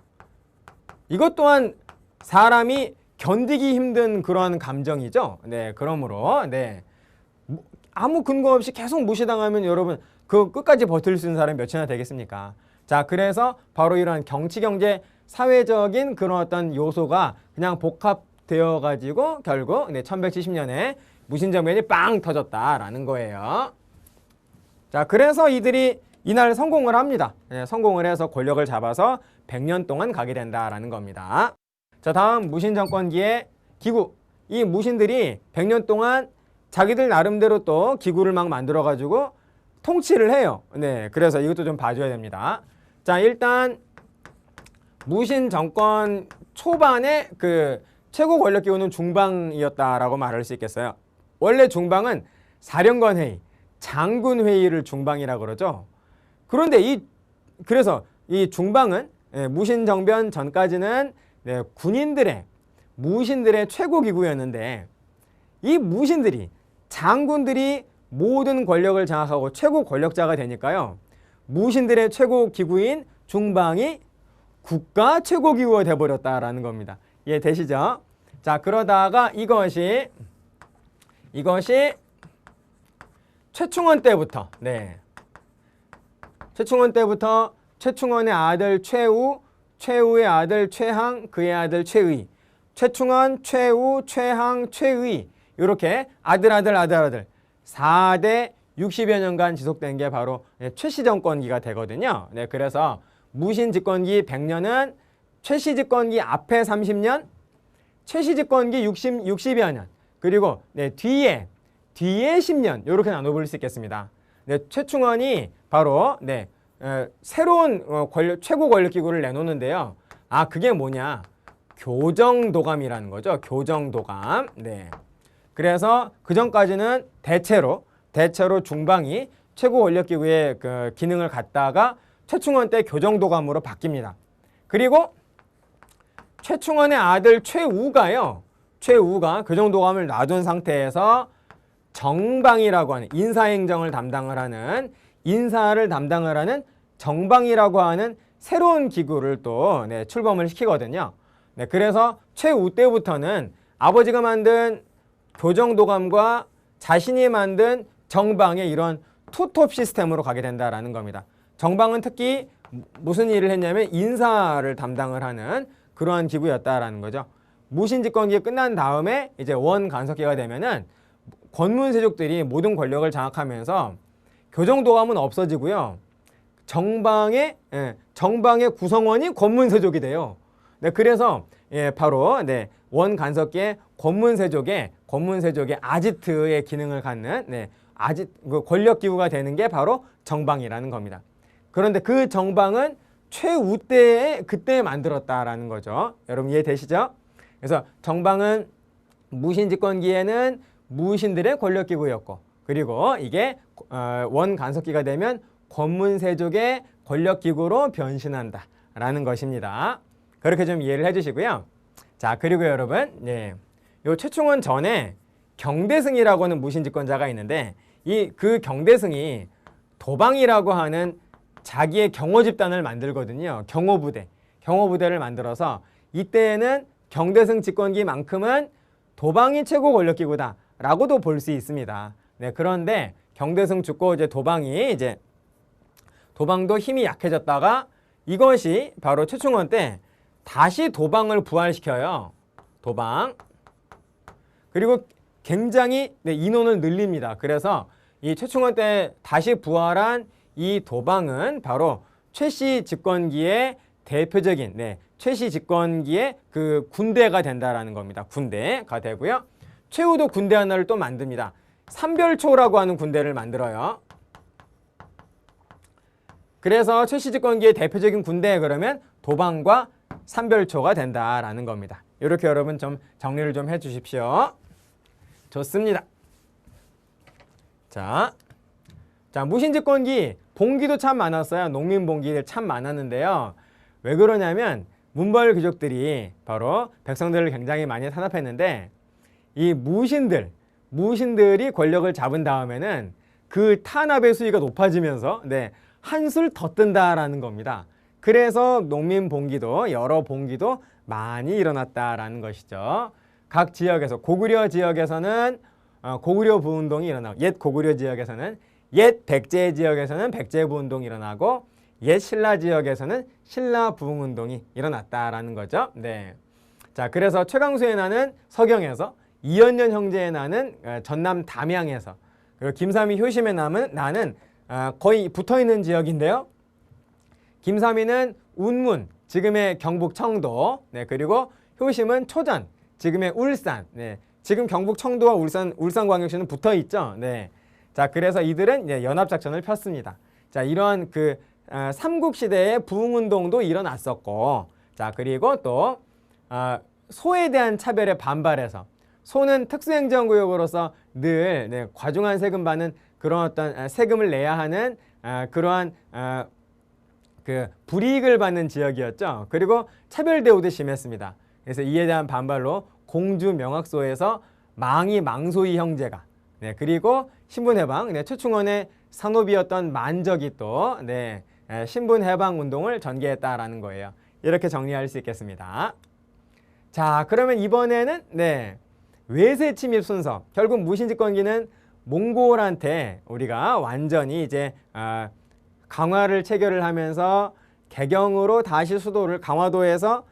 이것 또한 사람이 견디기 힘든 그러한 감정이죠. 그러므로 아무 근거 없이 계속 무시당하면 여러분 그 끝까지 버틸 수 있는 사람이 몇이나 되겠습니까? 자, 그래서 바로 이러한 정치, 경제, 사회적인 그런 어떤 요소가 그냥 복합되어 가지고 결국 1170년에 무신정변이 빵 터졌다라는 거예요. 자, 그래서 이들이 이날 성공을 합니다. 예, 성공을 해서 권력을 잡아서 100년 동안 가게 된다라는 겁니다. 자, 다음 무신정권기의 기구. 이 무신들이 100년 동안 자기들 나름대로 또 기구를 막 만들어가지고 통치를 해요. 네, 그래서 이것도 좀 봐줘야 됩니다. 자, 일단 무신 정권 초반에 그 최고 권력 기구는 중방이었다라고 말할 수 있겠어요. 원래 중방은 사령관 회의, 장군 회의를 중방이라고 그러죠. 그런데 그래서 이 중방은 무신 정변 전까지는 군인들의 무신들의 최고 기구였는데, 이 무신들이 장군들이 모든 권력을 장악하고 최고 권력자가 되니까요, 무신들의 최고 기구인 중방이 국가 최고 기구가 돼버렸다라는 겁니다. 이해되시죠? 자, 그러다가 이것이 최충원 때부터, 최충원 때부터 최충원의 아들 최우, 최우의 아들 최항, 그의 아들 최의, 최충원, 최우, 최항, 최의, 이렇게 아들 4대 60여 년간 지속된 게 바로 최씨 정권기가 되거든요. 네, 그래서 무신 집권기 100년은 최씨 집권기 앞에 30년, 최씨 집권기 60여 년, 그리고 뒤에 10년, 이렇게 나눠볼 수 있겠습니다. 최충원이 바로 새로운 최고 권력기구를 내놓는데요. 아, 그게 뭐냐? 교정도감이라는 거죠. 교정도감. 그래서 그 전까지는 대체로 중방이 최고 권력기구의 그 기능을 갖다가 최충원 때 교정도감으로 바뀝니다. 그리고 최충원의 아들 최우가 교정도감을 놔둔 상태에서 정방이라고 하는 인사를 담당을 하는 정방이라고 하는 새로운 기구를 또 출범을 시키거든요. 그래서 최우 때부터는 아버지가 만든 교정도감과 자신이 만든 정방의 이런 투톱 시스템으로 가게 된다라는 겁니다. 정방은 특히 무슨 일을 했냐면 인사를 담당을 하는 그러한 기구였다라는 거죠. 무신 집권기가 끝난 다음에 이제 원 간섭기가 되면은 권문세족들이 모든 권력을 장악하면서 교정도감은 없어지고요. 정방의 구성원이 권문세족이 돼요. 그래서 바로 원 간섭기의 권문세족의 아지트의 기능을 갖는 권력 기구가 되는 게 바로 정방이라는 겁니다. 그런데 그 정방은 최우 때에 그때 만들었다라는 거죠. 여러분 이해되시죠? 그래서 정방은 무신 집권기에는 무신들의 권력 기구였고, 그리고 이게 원 간섭기가 되면 권문세족의 권력 기구로 변신한다라는 것입니다. 그렇게 좀 이해를 해주시고요. 자, 그리고 여러분, 요 최충원 전에 경대승이라고 하는 무신 집권자가 있는데, 그 경대승이 도방이라고 하는 자기의 경호 집단을 만들거든요. 경호부대를 만들어서 이때에는 경대승 집권기만큼은 도방이 최고 권력기구다라고도 볼 수 있습니다. 그런데 경대승 죽고 이제 도방도 힘이 약해졌다가 이것이 바로 최충원 때 다시 도방을 부활시켜요. 도방. 그리고 굉장히 인원을 늘립니다. 그래서 이 최충원 때 다시 부활한 이 도방은 바로 최씨 집권기의 대표적인 최씨 집권기의 그 군대가 된다라는 겁니다. 군대가 되고요. 최우도 군대 하나를 또 만듭니다. 삼별초라고 하는 군대를 만들어요. 그래서 최씨 집권기의 대표적인 군대, 그러면 도방과 삼별초가 된다라는 겁니다. 이렇게 여러분 좀 정리를 좀 해주십시오. 좋습니다. 자, 무신집권기 봉기도 참 많았어요. 농민봉기들 참 많았는데요. 왜 그러냐면 문벌 귀족들이 바로 백성들을 굉장히 많이 탄압했는데, 이 무신들이 권력을 잡은 다음에는 그 탄압의 수위가 높아지면서 한술 더 뜬다라는 겁니다. 그래서 농민봉기도, 여러 봉기도 많이 일어났다라는 것이죠. 각 지역에서, 고구려 지역에서는 고구려 부운동이 일어나고, 옛 고구려 지역에서는, 옛 백제 지역에서는 백제 부운동이 일어나고, 옛 신라 지역에서는 신라 부흥운동이 일어났다라는 거죠. 자, 그래서 최강수의 나는 서경에서, 이연년 형제의 나는 전남 담양에서, 그리고 김삼위 효심의 나는 거의 붙어있는 지역인데요. 김삼위는 운문, 지금의 경북 청도, 네, 그리고 효심은 초전, 지금의 울산, 네, 지금 경북 청도와 울산광역시는 붙어있죠. 네. 자, 그래서 이들은 연합작전을 폈습니다. 자, 이런 그 삼국시대의 부흥운동도 일어났었고, 자, 그리고 또 소에 대한 차별에 반발해서 소는 특수행정구역으로서 늘 과중한 세금 받는 그런 어떤 세금을 내야 하는 그러한 그 불이익을 받는 지역이었죠. 그리고 차별 대우도 심했습니다. 그래서 이에 대한 반발로 공주 명학소에서 망이 망소이 형제가, 그리고 신분해방, 최충원의 산업이었던 만적이 또 신분해방 운동을 전개했다라는 거예요. 이렇게 정리할 수 있겠습니다. 자, 그러면 이번에는 외세 침입 순서. 결국 무신집권기는 몽골한테 우리가 완전히 이제 강화를 체결을 하면서 개경으로 다시 수도를 강화도에서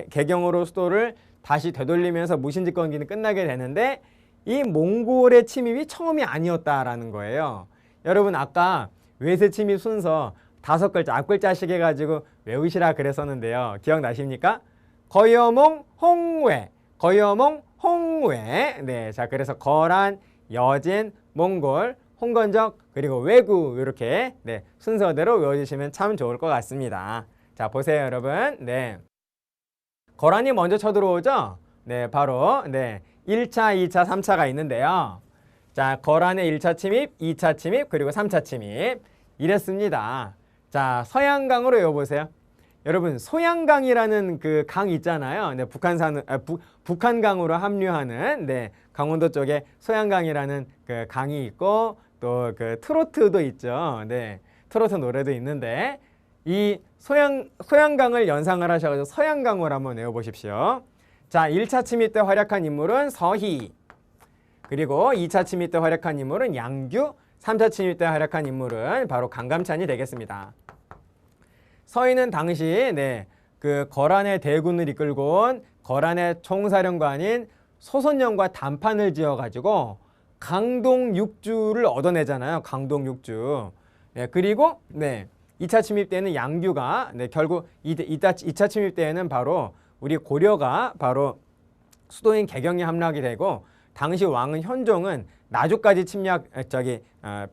개경으로 수도를 다시 되돌리면서 무신집권기는 끝나게 되는데, 이 몽골의 침입이 처음이 아니었다라는 거예요. 여러분 아까 외세 침입 순서 5글자 앞글자씩 해가지고 외우시라 그랬었는데요. 기억나십니까? 거여몽 홍외, 거여몽 홍외. 네, 자, 그래서 거란, 여진, 몽골, 홍건적, 그리고 왜구, 이렇게 순서대로 외워주시면 참 좋을 것 같습니다. 자, 보세요 여러분. 거란이 먼저 쳐들어오죠. 바로 1차, 2차, 3차가 있는데요. 자, 거란의 1차 침입, 2차 침입, 그리고 3차 침입 이랬습니다. 자, 서양강으로 외워보세요. 여러분 소양강이라는 그 강 있잖아요. 북한강으로 합류하는 강원도 쪽에 소양강이라는 그 강이 있고, 또 그 트로트도 있죠. 트로트 노래도 있는데, 이 소양강을 연상을 하셔가지고 서양강으로 한번 외워보십시오. 자, 1차 침입 때 활약한 인물은 서희, 그리고 2차 침입 때 활약한 인물은 양규, 3차 침입 때 활약한 인물은 바로 강감찬이 되겠습니다. 서희는 당시 그 거란의 대군을 이끌고 온 거란의 총사령관인 소선영과 단판을 지어가지고 강동 6주를 얻어내잖아요. 강동 6주. 그리고 2차 침입 때는 양규가 결국 2차 침입 때에는 바로 우리 고려가 바로 수도인 개경에 함락이 되고, 당시 왕은 현종은 나주까지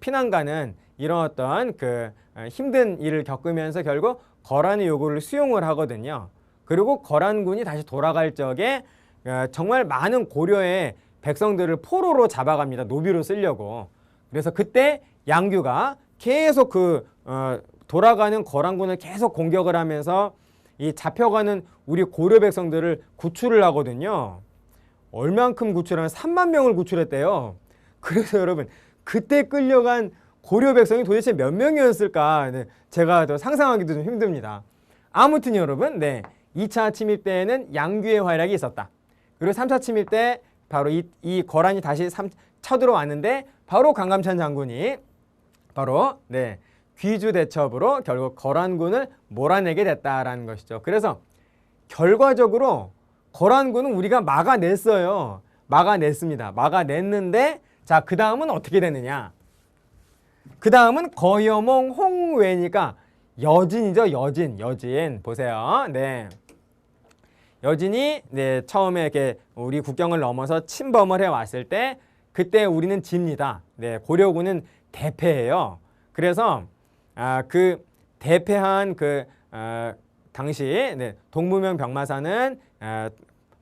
피난 가는 이런 어떤 그 힘든 일을 겪으면서 결국 거란의 요구를 수용을 하거든요. 그리고 거란군이 다시 돌아갈 적에 정말 많은 고려의 백성들을 포로로 잡아갑니다. 노비로 쓰려고. 그래서 그때 양규가 계속 돌아가는 거란군을 계속 공격을 하면서 이 잡혀가는 우리 고려 백성들을 구출을 하거든요. 얼만큼 구출하면 3만 명을 구출했대요. 그래서 여러분 그때 끌려간 고려 백성이 도대체 몇 명이었을까? 제가 더 상상하기도 좀 힘듭니다. 아무튼 여러분, 2차 침입 때에는 양규의 활약이 있었다. 그리고 3차 침입 때 바로 이 거란이 다시 쳐들어왔는데, 바로 강감찬 장군이 바로 귀주 대첩으로 결국 거란군을 몰아내게 됐다라는 것이죠. 그래서 결과적으로 거란군은 우리가 막아냈어요. 막아냈습니다. 막아냈는데, 자, 그 다음은 어떻게 되느냐? 그 다음은 거여몽 홍외니까 여진이죠. 여진 보세요. 여진이 처음에 이렇게 우리 국경을 넘어서 침범을 해왔을 때, 그때 우리는 집니다. 고려군은 대패해요. 그래서 그 대패한 당시 동무명 병마사는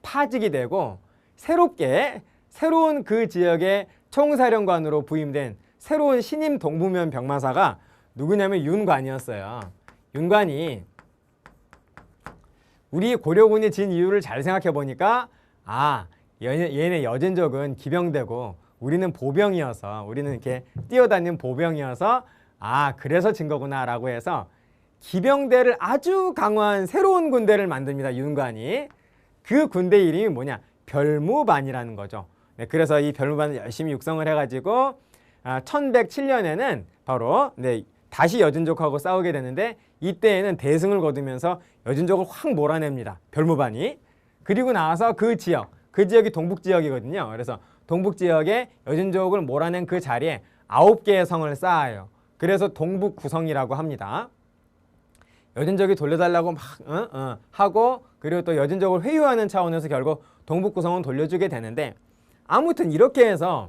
파직이 되고, 새로운 그 지역의 총사령관으로 부임된 새로운 신임 동무면 병마사가 누구냐면 윤관이었어요. 윤관이 우리 고려군이 진 이유를 잘 생각해 보니까, 얘네 여진족은 기병대고 우리는 보병이어서, 우리는 이렇게 뛰어다니는 보병이어서 그래서 진 거구나 라고 해서 기병대를 아주 강화한 새로운 군대를 만듭니다. 윤관이. 그 군대 이름이 뭐냐? 별무반이라는 거죠. 그래서 이 별무반을 열심히 육성을 해가지고 1107년에는 바로 다시 여진족하고 싸우게 되는데, 이때에는 대승을 거두면서 여진족을 확 몰아냅니다. 별무반이. 그리고 나서 그 지역이 동북지역이거든요. 그래서 동북지역에 여진족을 몰아낸 그 자리에 9개의 성을 쌓아요. 그래서 동북구성이라고 합니다. 여진족이 돌려달라고 막 하고 그리고 또 여진족을 회유하는 차원에서 결국 동북구성은 돌려주게 되는데 아무튼 이렇게 해서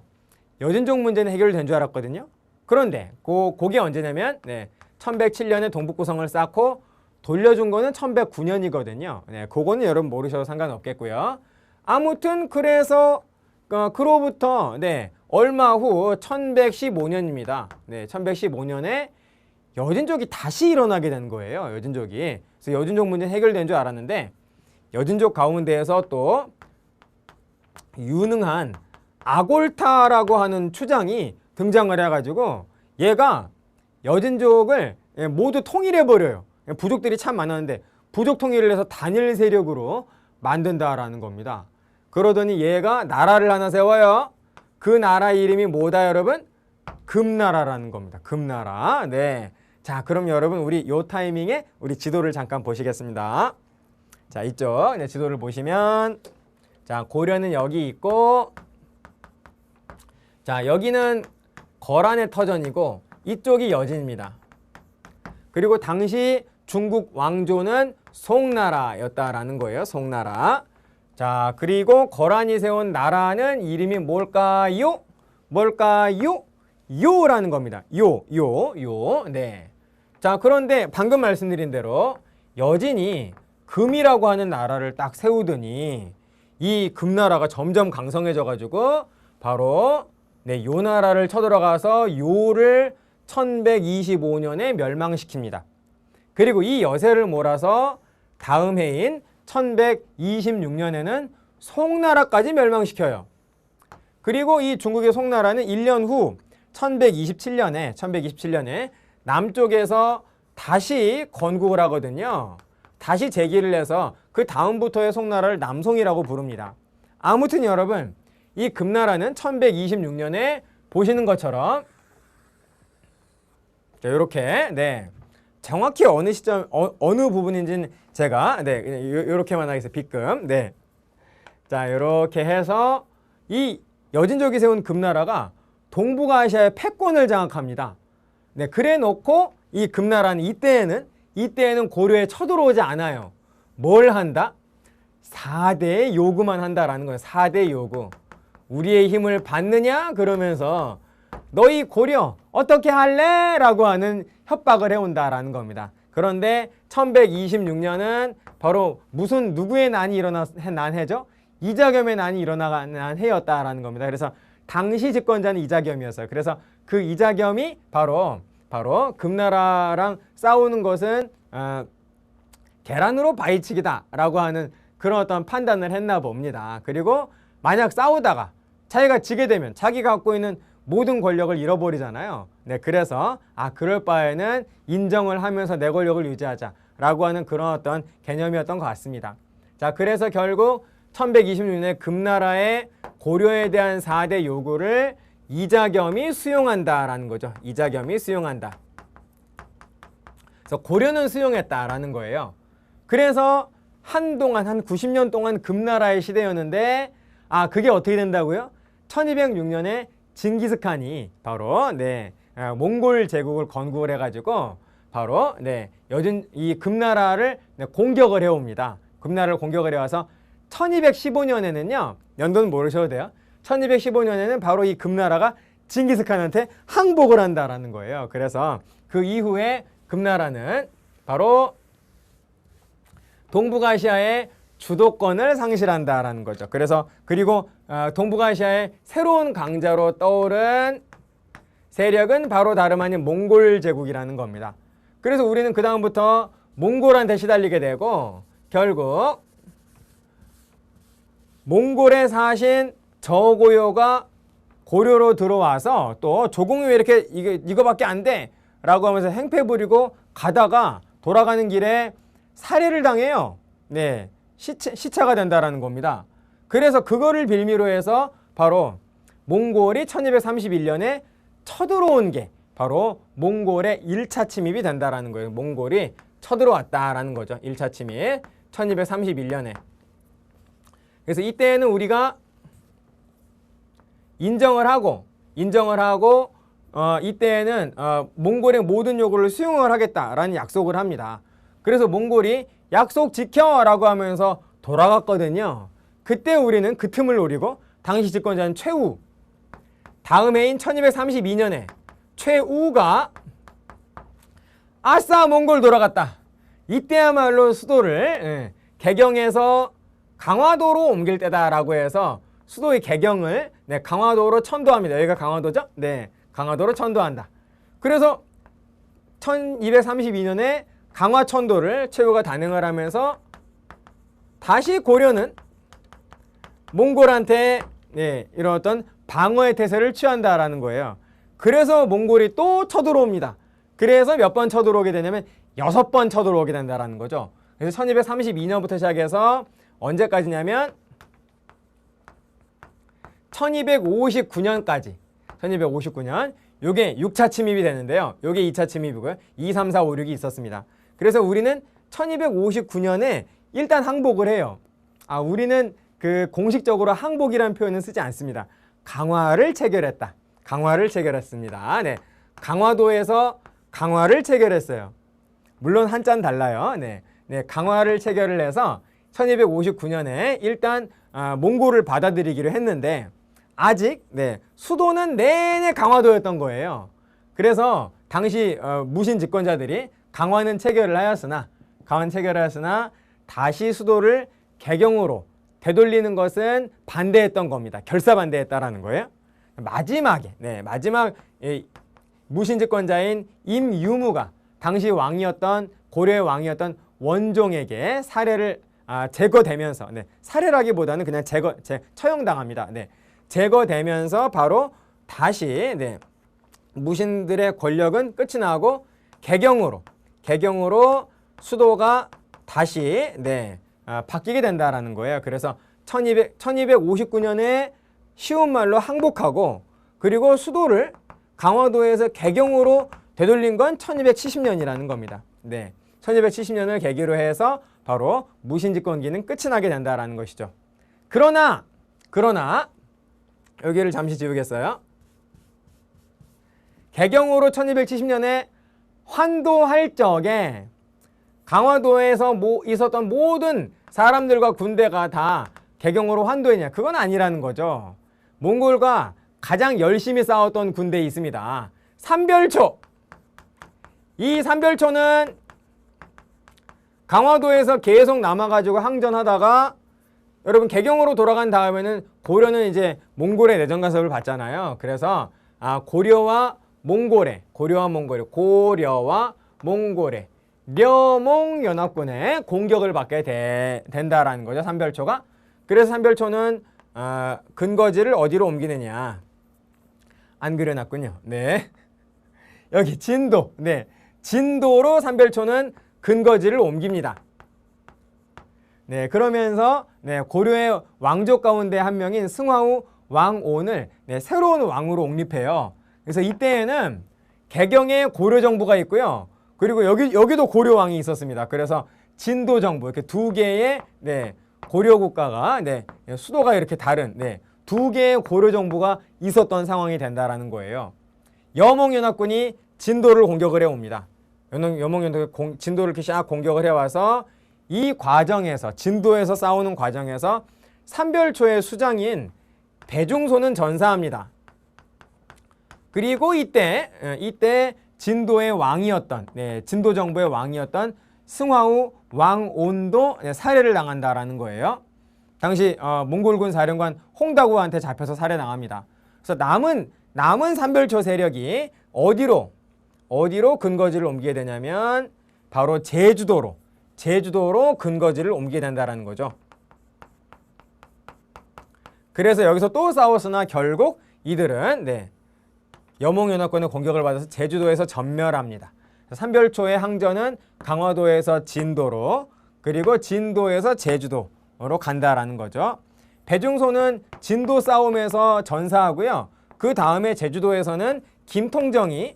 여진족 문제는 해결된 줄 알았거든요. 그런데 그게 언제냐면 1107년에 동북구성을 쌓고 돌려준 거는 1109년이거든요. 그거는 여러분 모르셔도 상관없겠고요. 아무튼 그래서 그로부터 얼마 후 1115년입니다. 1115년에 여진족이 다시 일어나게 된 거예요. 여진족이. 그래서 여진족 문제는 해결된 줄 알았는데 여진족 가운데에서 또 유능한 아골타라고 하는 추장이 등장을 해가지고 얘가 여진족을 모두 통일해버려요. 부족들이 참 많았는데 부족 통일을 해서 단일 세력으로 만든다라는 겁니다. 그러더니 얘가 나라를 하나 세워요. 그 나라 이름이 뭐다 여러분? 금나라라는 겁니다. 금나라. 자, 그럼 여러분 우리 요 타이밍에 우리 지도를 잠깐 보시겠습니다. 자, 이쪽 지도를 보시면 자, 고려는 여기 있고 자, 여기는 거란의 터전이고 이쪽이 여진입니다. 그리고 당시 중국 왕조는 송나라였다라는 거예요. 송나라. 자, 그리고 거란이 세운 나라는 이름이 뭘까요? 뭘까요? 요라는 겁니다. 요. 자, 그런데 방금 말씀드린 대로 여진이 금이라고 하는 나라를 딱 세우더니 이 금나라가 점점 강성해져 가지고 바로 요 나라를 쳐들어가서 요를 1125년에 멸망시킵니다. 그리고 이 여세를 몰아서 다음 해인 1126년에는 송나라까지 멸망시켜요. 그리고 이 중국의 송나라는 1년 후 1127년에 남쪽에서 다시 건국을 하거든요. 다시 재기를 해서 그 다음부터의 송나라를 남송이라고 부릅니다. 아무튼 여러분 이 금나라는 1126년에 보시는 것처럼 자, 이렇게 정확히 어느 시점 어느 부분인지는 제가 이렇게만 하겠습니다. B급. 자, 이렇게 해서 이 여진족이 세운 금나라가 동북아시아의 패권을 장악합니다. 그래 놓고 이 금나라는 이때에는 고려에 쳐들어오지 않아요. 뭘 한다? 4대의 요구만 한다라는 거예요. 4대 요구. 우리의 힘을 받느냐? 그러면서 너희 고려 어떻게 할래? 라고 하는 협박을 해온다라는 겁니다. 그런데 1126년은 바로 누구의 난이 일어난 해죠? 이자겸의 난이 일어난 해였다라는 겁니다. 그래서 당시 집권자는 이자겸이었어요. 그래서 그 이자겸이 바로 금나라랑 싸우는 것은 계란으로 바위치기다 라고 하는 그런 어떤 판단을 했나 봅니다. 그리고 만약 싸우다가 자기가 지게 되면 자기가 갖고 있는 모든 권력을 잃어버리잖아요. 그래서 그럴 바에는 인정을 하면서 내 권력을 유지하자라고 하는 그런 어떤 개념이었던 것 같습니다. 자, 그래서 결국 1126년에 금나라의 고려에 대한 4대 요구를 이자겸이 수용한다라는 거죠. 이자겸이 수용한다. 그래서 고려는 수용했다라는 거예요. 그래서 한동안 한 90년 동안 금나라의 시대였는데 그게 어떻게 된다고요? 1206년에 징기스칸이 바로 몽골 제국을 건국을 해가지고 바로 이 금나라를 공격을 해옵니다. 금나라를 공격을 해와서 1215년에는요. 연도는 모르셔도 돼요. 1215년에는 바로 이 금나라가 징기스칸한테 항복을 한다라는 거예요. 그래서 그 이후에 금나라는 바로 동북아시아의 주도권을 상실한다라는 거죠. 그리고 동북아시아의 새로운 강자로 떠오른 세력은 바로 다름 아닌 몽골 제국이라는 겁니다. 그래서 우리는 그 다음부터 몽골한테 시달리게 되고 결국 몽골에 사신 저고요가 고려로 들어와서 또 조공이 왜 이렇게 이거밖에 안 돼? 라고 하면서 행패 부리고 가다가 돌아가는 길에 살해를 당해요. 시체가 된다라는 겁니다. 그래서 그거를 빌미로 해서 바로 몽골이 1231년에 쳐들어온 게 바로 몽골의 1차 침입이 된다라는 거예요. 몽골이 쳐들어왔다라는 거죠. 1차 침입 1231년에. 그래서 이때는 우리가 인정을 하고 이때에는 몽골의 모든 요구를 수용을 하겠다라는 약속을 합니다. 그래서 몽골이 약속 지켜라고 하면서 돌아갔거든요. 그때 우리는 그 틈을 노리고 당시 집권자는 최우, 다음 해인 1232년에 최우가 아싸 몽골 돌아갔다. 이때야말로 수도를 개경에서 강화도로 옮길 때다라고 해서 수도의 개경을 강화도로 천도합니다. 여기가 강화도죠? 네, 강화도로 천도한다. 그래서 1232년에 강화천도를 최우가 단행을 하면서 다시 고려는 몽골한테 이런 어떤 방어의 태세를 취한다라는 거예요. 그래서 몽골이 또 쳐들어옵니다. 그래서 몇 번 쳐들어오게 되냐면 6번 쳐들어오게 된다라는 거죠. 그래서 1232년부터 시작해서 언제까지냐면 1259년까지 1259년 요게 6차 침입이 되는데요. 요게 2차 침입이고요. 2, 3, 4, 5, 6이 있었습니다. 그래서 우리는 1259년에 일단 항복을 해요. 우리는 그 공식적으로 항복이라는 표현은 쓰지 않습니다. 강화를 체결했다. 강화를 체결했습니다. 네. 강화도에서 강화를 체결했어요. 물론 한자는 달라요. 네. 강화를 체결을 해서 1259년에 일단 몽골을 받아들이기로 했는데 아직 수도는 내내 강화도였던 거예요. 그래서 당시 무신 집권자들이 강화는 체결을 하였으나 다시 수도를 개경으로 되돌리는 것은 반대했던 겁니다. 결사 반대했다라는 거예요. 마지막 무신 집권자인 임유무가 당시 왕이었던 고려의 왕이었던 원종에게 살해를 제거되면서 살해라기보다는 그냥 처형당합니다. 제거되면서 바로 다시 무신들의 권력은 끝이 나고 개경으로 수도가 다시 바뀌게 된다라는 거예요. 그래서 1259년에 쉬운 말로 항복하고 그리고 수도를 강화도에서 개경으로 되돌린 건 1270년이라는 겁니다. 1270년을 계기로 해서 바로 무신집권기는 끝이 나게 된다라는 것이죠. 그러나 여기를 잠시 지우겠어요. 개경으로 1270년에 환도할 적에 강화도에서 있었던 모든 사람들과 군대가 다 개경으로 환도했냐? 그건 아니라는 거죠. 몽골과 가장 열심히 싸웠던 군대에 있습니다. 삼별초. 이 삼별초는 강화도에서 계속 남아가지고 항전하다가 여러분 개경으로 돌아간 다음에는 고려는 이제 몽골의 내정 간섭을 받잖아요. 그래서 고려와 몽골의 려몽 연합군의 공격을 받게 된다라는 거죠. 삼별초가. 그래서 삼별초는 근거지를 어디로 옮기느냐? 안 그려놨군요. 여기 진도. 진도로 삼별초는 근거지를 옮깁니다. 그러면서 고려의 왕족 가운데 한 명인 승화우 왕온을 새로운 왕으로 옹립해요. 그래서 이때에는 개경에 고려 정부가 있고요. 그리고 여기도 고려 왕이 있었습니다. 그래서 진도 정부 이렇게 두 개의 고려 국가가 수도가 이렇게 다른 두 개의 고려 정부가 있었던 상황이 된다라는 거예요. 여몽 연합군이 진도를 공격을 해옵니다. 여몽 연합군이 진도를 이렇게 샥 공격을 해와서 이 과정에서 진도에서 싸우는 과정에서 삼별초의 수장인 배중소는 전사합니다. 그리고 이때 진도의 왕이었던 진도 정부의 왕이었던 승화우 왕온도 살해를 당한다라는 거예요. 당시 몽골군 사령관 홍다구한테 잡혀서 살해당합니다. 그래서 남은 삼별초 세력이 어디로 근거지를 옮기게 되냐면 바로 제주도로 근거지를 옮기게 된다라는 거죠. 그래서 여기서 또 싸웠으나 결국 이들은 여몽연합군의 공격을 받아서 제주도에서 전멸합니다. 삼별초의 항전은 강화도에서 진도로 그리고 진도에서 제주도로 간다라는 거죠. 배중소는 진도 싸움에서 전사하고요. 그 다음에 제주도에서는 김통정이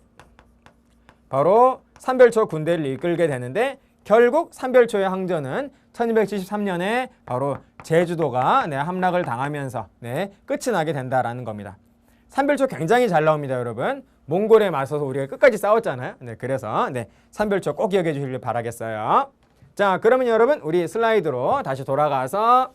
바로 삼별초 군대를 이끌게 되는데 결국 삼별초의 항전은 1273년에 바로 제주도가 함락을 당하면서 끝이 나게 된다라는 겁니다. 삼별초 굉장히 잘 나옵니다, 여러분. 몽골에 맞서서 우리가 끝까지 싸웠잖아요. 네, 그래서 네, 삼별초 꼭 기억해 주시길 바라겠어요. 자, 그러면 여러분 우리 슬라이드로 다시 돌아가서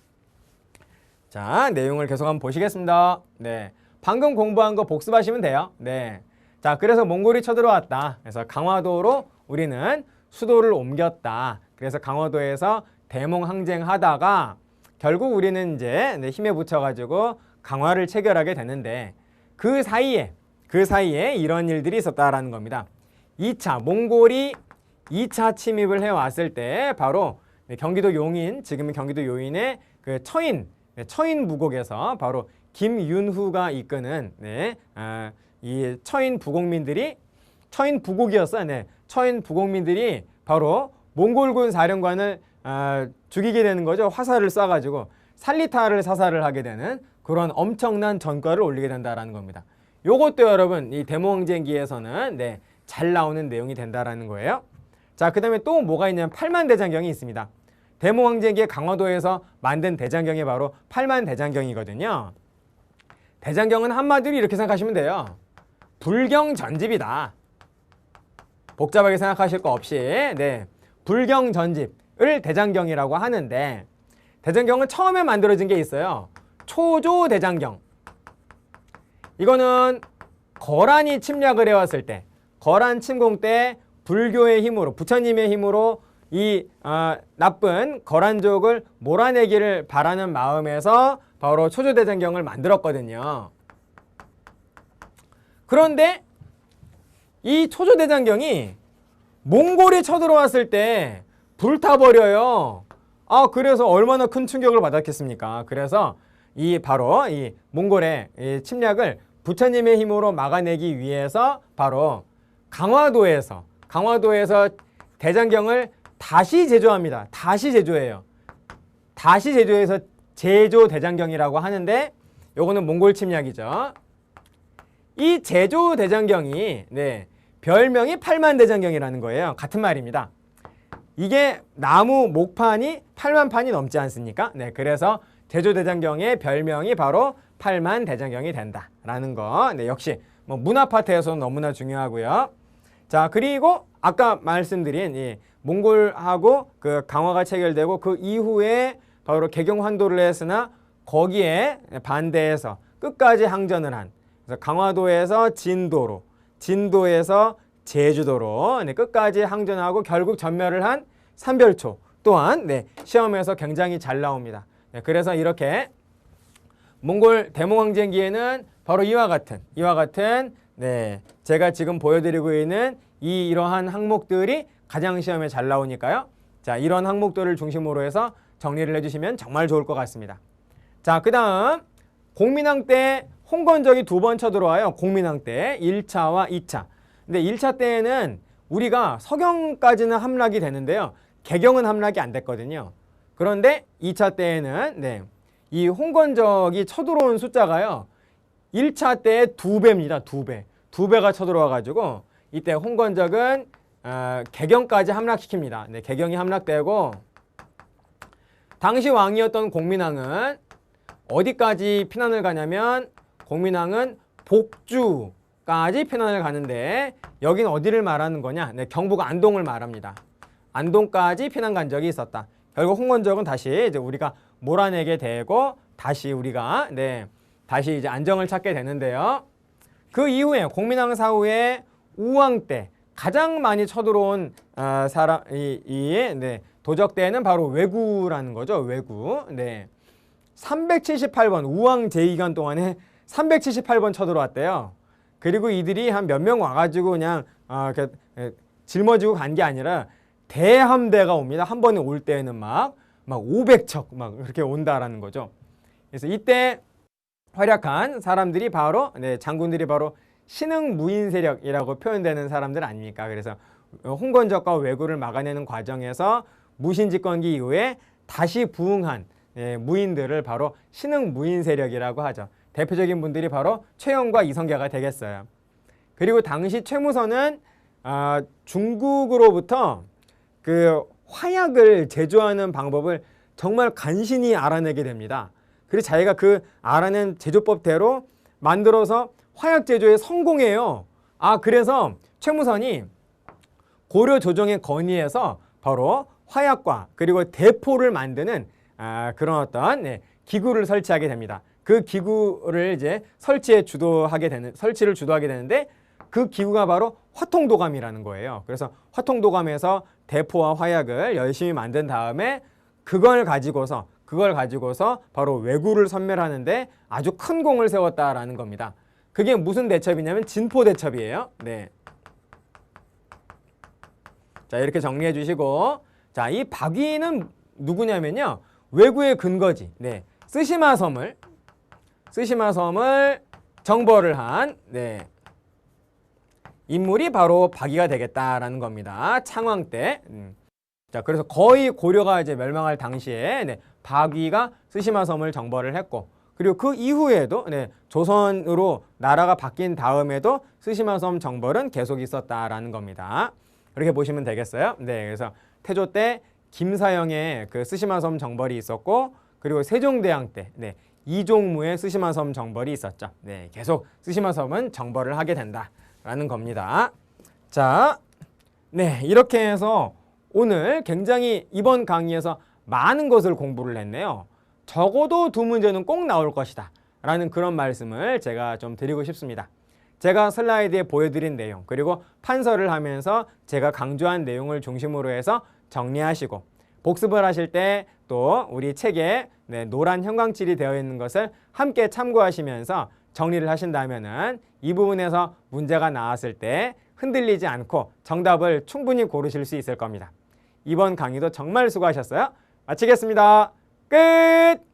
자, 내용을 계속 한번 보시겠습니다. 네, 방금 공부한 거 복습하시면 돼요. 네, 자, 그래서 몽골이 쳐들어왔다. 그래서 강화도로 우리는 수도를 옮겼다. 그래서 강화도에서 대몽 항쟁하다가 결국 우리는 이제 힘에 붙여가지고 강화를 체결하게 되는데 그 사이에 이런 일들이 있었다라는 겁니다. 2차 몽골이 2차 침입을 해왔을 때 바로 경기도 용인, 지금은 경기도 요인의 그 처인 부곡에서 바로 김윤후가 이끄는 이 처인 부곡민들이 처인 부곡이었어요. 네, 처인 부곡민들이 바로 몽골군 사령관을 죽이게 되는 거죠. 화살을 쏴가지고 살리타를 사살을 하게 되는 그런 엄청난 전과를 올리게 된다라는 겁니다. 요것도 여러분 이 대몽항쟁기에서는 네, 잘 나오는 내용이 된다라는 거예요. 자, 그 다음에 또 뭐가 있냐면 팔만대장경이 있습니다. 대몽항쟁기의 강화도에서 만든 대장경이 바로 팔만대장경이거든요. 대장경은 한마디로 이렇게 생각하시면 돼요. 불경전집이다. 복잡하게 생각하실 거 없이 네, 불경전집을 대장경이라고 하는데 대장경은 처음에 만들어진 게 있어요. 초조대장경. 이거는 거란이 침략을 해왔을 때 거란 침공 때 불교의 힘으로 부처님의 힘으로 이 나쁜 거란족을 몰아내기를 바라는 마음에서 바로 초조대장경을 만들었거든요. 그런데 이 초조대장경이 몽골이 쳐들어왔을 때 불타버려요. 그래서 얼마나 큰 충격을 받았겠습니까? 그래서 바로 이 몽골의 이 침략을 부처님의 힘으로 막아내기 위해서 바로 강화도에서 대장경을 다시 제조합니다. 다시 제조해요. 다시 제조해서 제조 대장경이라고 하는데 요거는 몽골 침략이죠. 이 제조 대장경이 네, 별명이 팔만대장경이라는 거예요. 같은 말입니다. 이게 나무 목판이 8만 판이 넘지 않습니까? 네, 그래서 제조 대장경의 별명이 바로 팔만대장경이 된다라는 거. 네, 역시 뭐 문화 파트에서는 너무나 중요하고요. 자, 그리고 아까 말씀드린 이 몽골하고 그 강화가 체결되고 그 이후에 바로 개경환도를 했으나 거기에 반대해서 끝까지 항전을 한 그래서 강화도에서 진도로, 진도에서 제주도로 네, 끝까지 항전하고 결국 전멸을 한 삼별초 또한 네, 시험에서 굉장히 잘 나옵니다. 네, 그래서 이렇게 몽골 대몽항쟁기에는 바로 이와 같은 네, 제가 지금 보여드리고 있는 이러한 항목들이 가장 시험에 잘 나오니까요. 자, 이런 항목들을 중심으로 해서 정리를 해주시면 정말 좋을 것 같습니다. 자, 그 다음 공민왕 때 홍건적이 2번 쳐들어와요. 공민왕 때 1차와 2차. 근데 1차 때에는 우리가 서경까지는 함락이 되는데요. 개경은 함락이 안 됐거든요. 그런데 2차 때에는 네, 이 홍건적이 쳐들어온 숫자가요. 1차 때의 2배입니다. 2배. 2배가 쳐들어와가지고 이때 홍건적은 개경까지 함락시킵니다. 네, 개경이 함락되고 당시 왕이었던 공민왕은 어디까지 피난을 가냐면 공민왕은 복주까지 피난을 가는데 여긴 어디를 말하는 거냐? 네, 경북 안동을 말합니다. 안동까지 피난 간 적이 있었다. 결국 홍건적은 다시 이제 우리가 몰아내게 되고 다시 우리가 다시 이제 안정을 찾게 되는데요. 그 이후에 공민왕 사후에 우왕 때 가장 많이 쳐들어온 도적대는 바로 왜구라는 거죠. 왜구. 네. 378번 우왕 제2기간 동안에 378번 쳐들어왔대요. 그리고 이들이 한 몇 명 와가지고 그냥 짊어지고 간 게 아니라 대함대가 옵니다. 한 번에 올 때에는 막 500척 막 이렇게 온다라는 거죠. 그래서 이때 활약한 사람들이 바로 장군들이 바로 신흥무인 세력이라고 표현되는 사람들 아닙니까? 그래서 홍건적과 왜구를 막아내는 과정에서 무신집권기 이후에 다시 부흥한 무인들을 바로 신흥무인 세력이라고 하죠. 대표적인 분들이 바로 최영과 이성계가 되겠어요. 그리고 당시 최무선은 중국으로부터 그 화약을 제조하는 방법을 정말 간신히 알아내게 됩니다. 그리고 자기가 그 알아낸 제조법대로 만들어서 화약 제조에 성공해요. 그래서 최무선이 고려 조정의 건의에서 바로 화약과 그리고 대포를 만드는 그런 어떤 기구를 설치하게 됩니다. 그 기구를 이제 설치를 주도하게 되는데 그 기구가 바로 화통도감이라는 거예요. 그래서 화통도감에서 대포와 화약을 열심히 만든 다음에 그걸 가지고서 바로 왜구를 섬멸하는데 아주 큰 공을 세웠다라는 겁니다. 그게 무슨 대첩이냐면 진포대첩이에요. 네. 자, 이렇게 정리해 주시고, 자, 이 박위는 누구냐면요, 왜구의 근거지. 네. 쓰시마섬을 정벌을 한 인물이 바로 박위가 되겠다라는 겁니다. 창왕 때. 자, 그래서 거의 고려가 이제 멸망할 당시에 박위가 쓰시마섬을 정벌을 했고, 그리고 그 이후에도 조선으로 나라가 바뀐 다음에도 쓰시마섬 정벌은 계속 있었다라는 겁니다. 그렇게 보시면 되겠어요. 네, 그래서 태조 때 김사영의 그 쓰시마섬 정벌이 있었고, 그리고 세종대왕 때 이종무의 쓰시마섬 정벌이 있었죠. 네, 계속 쓰시마섬은 정벌을 하게 된다라는 겁니다. 자, 이렇게 해서 오늘 굉장히 이번 강의에서 많은 것을 공부를 했네요. 적어도 2문제는 꼭 나올 것이다 라는 그런 말씀을 제가 좀 드리고 싶습니다. 제가 슬라이드에 보여드린 내용, 그리고 판서를 하면서 제가 강조한 내용을 중심으로 해서 정리하시고, 복습을 하실 때 또 우리 책에 노란 형광칠이 되어 있는 것을 함께 참고하시면서 정리를 하신다면은 이 부분에서 문제가 나왔을 때 흔들리지 않고 정답을 충분히 고르실 수 있을 겁니다. 이번 강의도 정말 수고하셨어요. 마치겠습니다. 끝!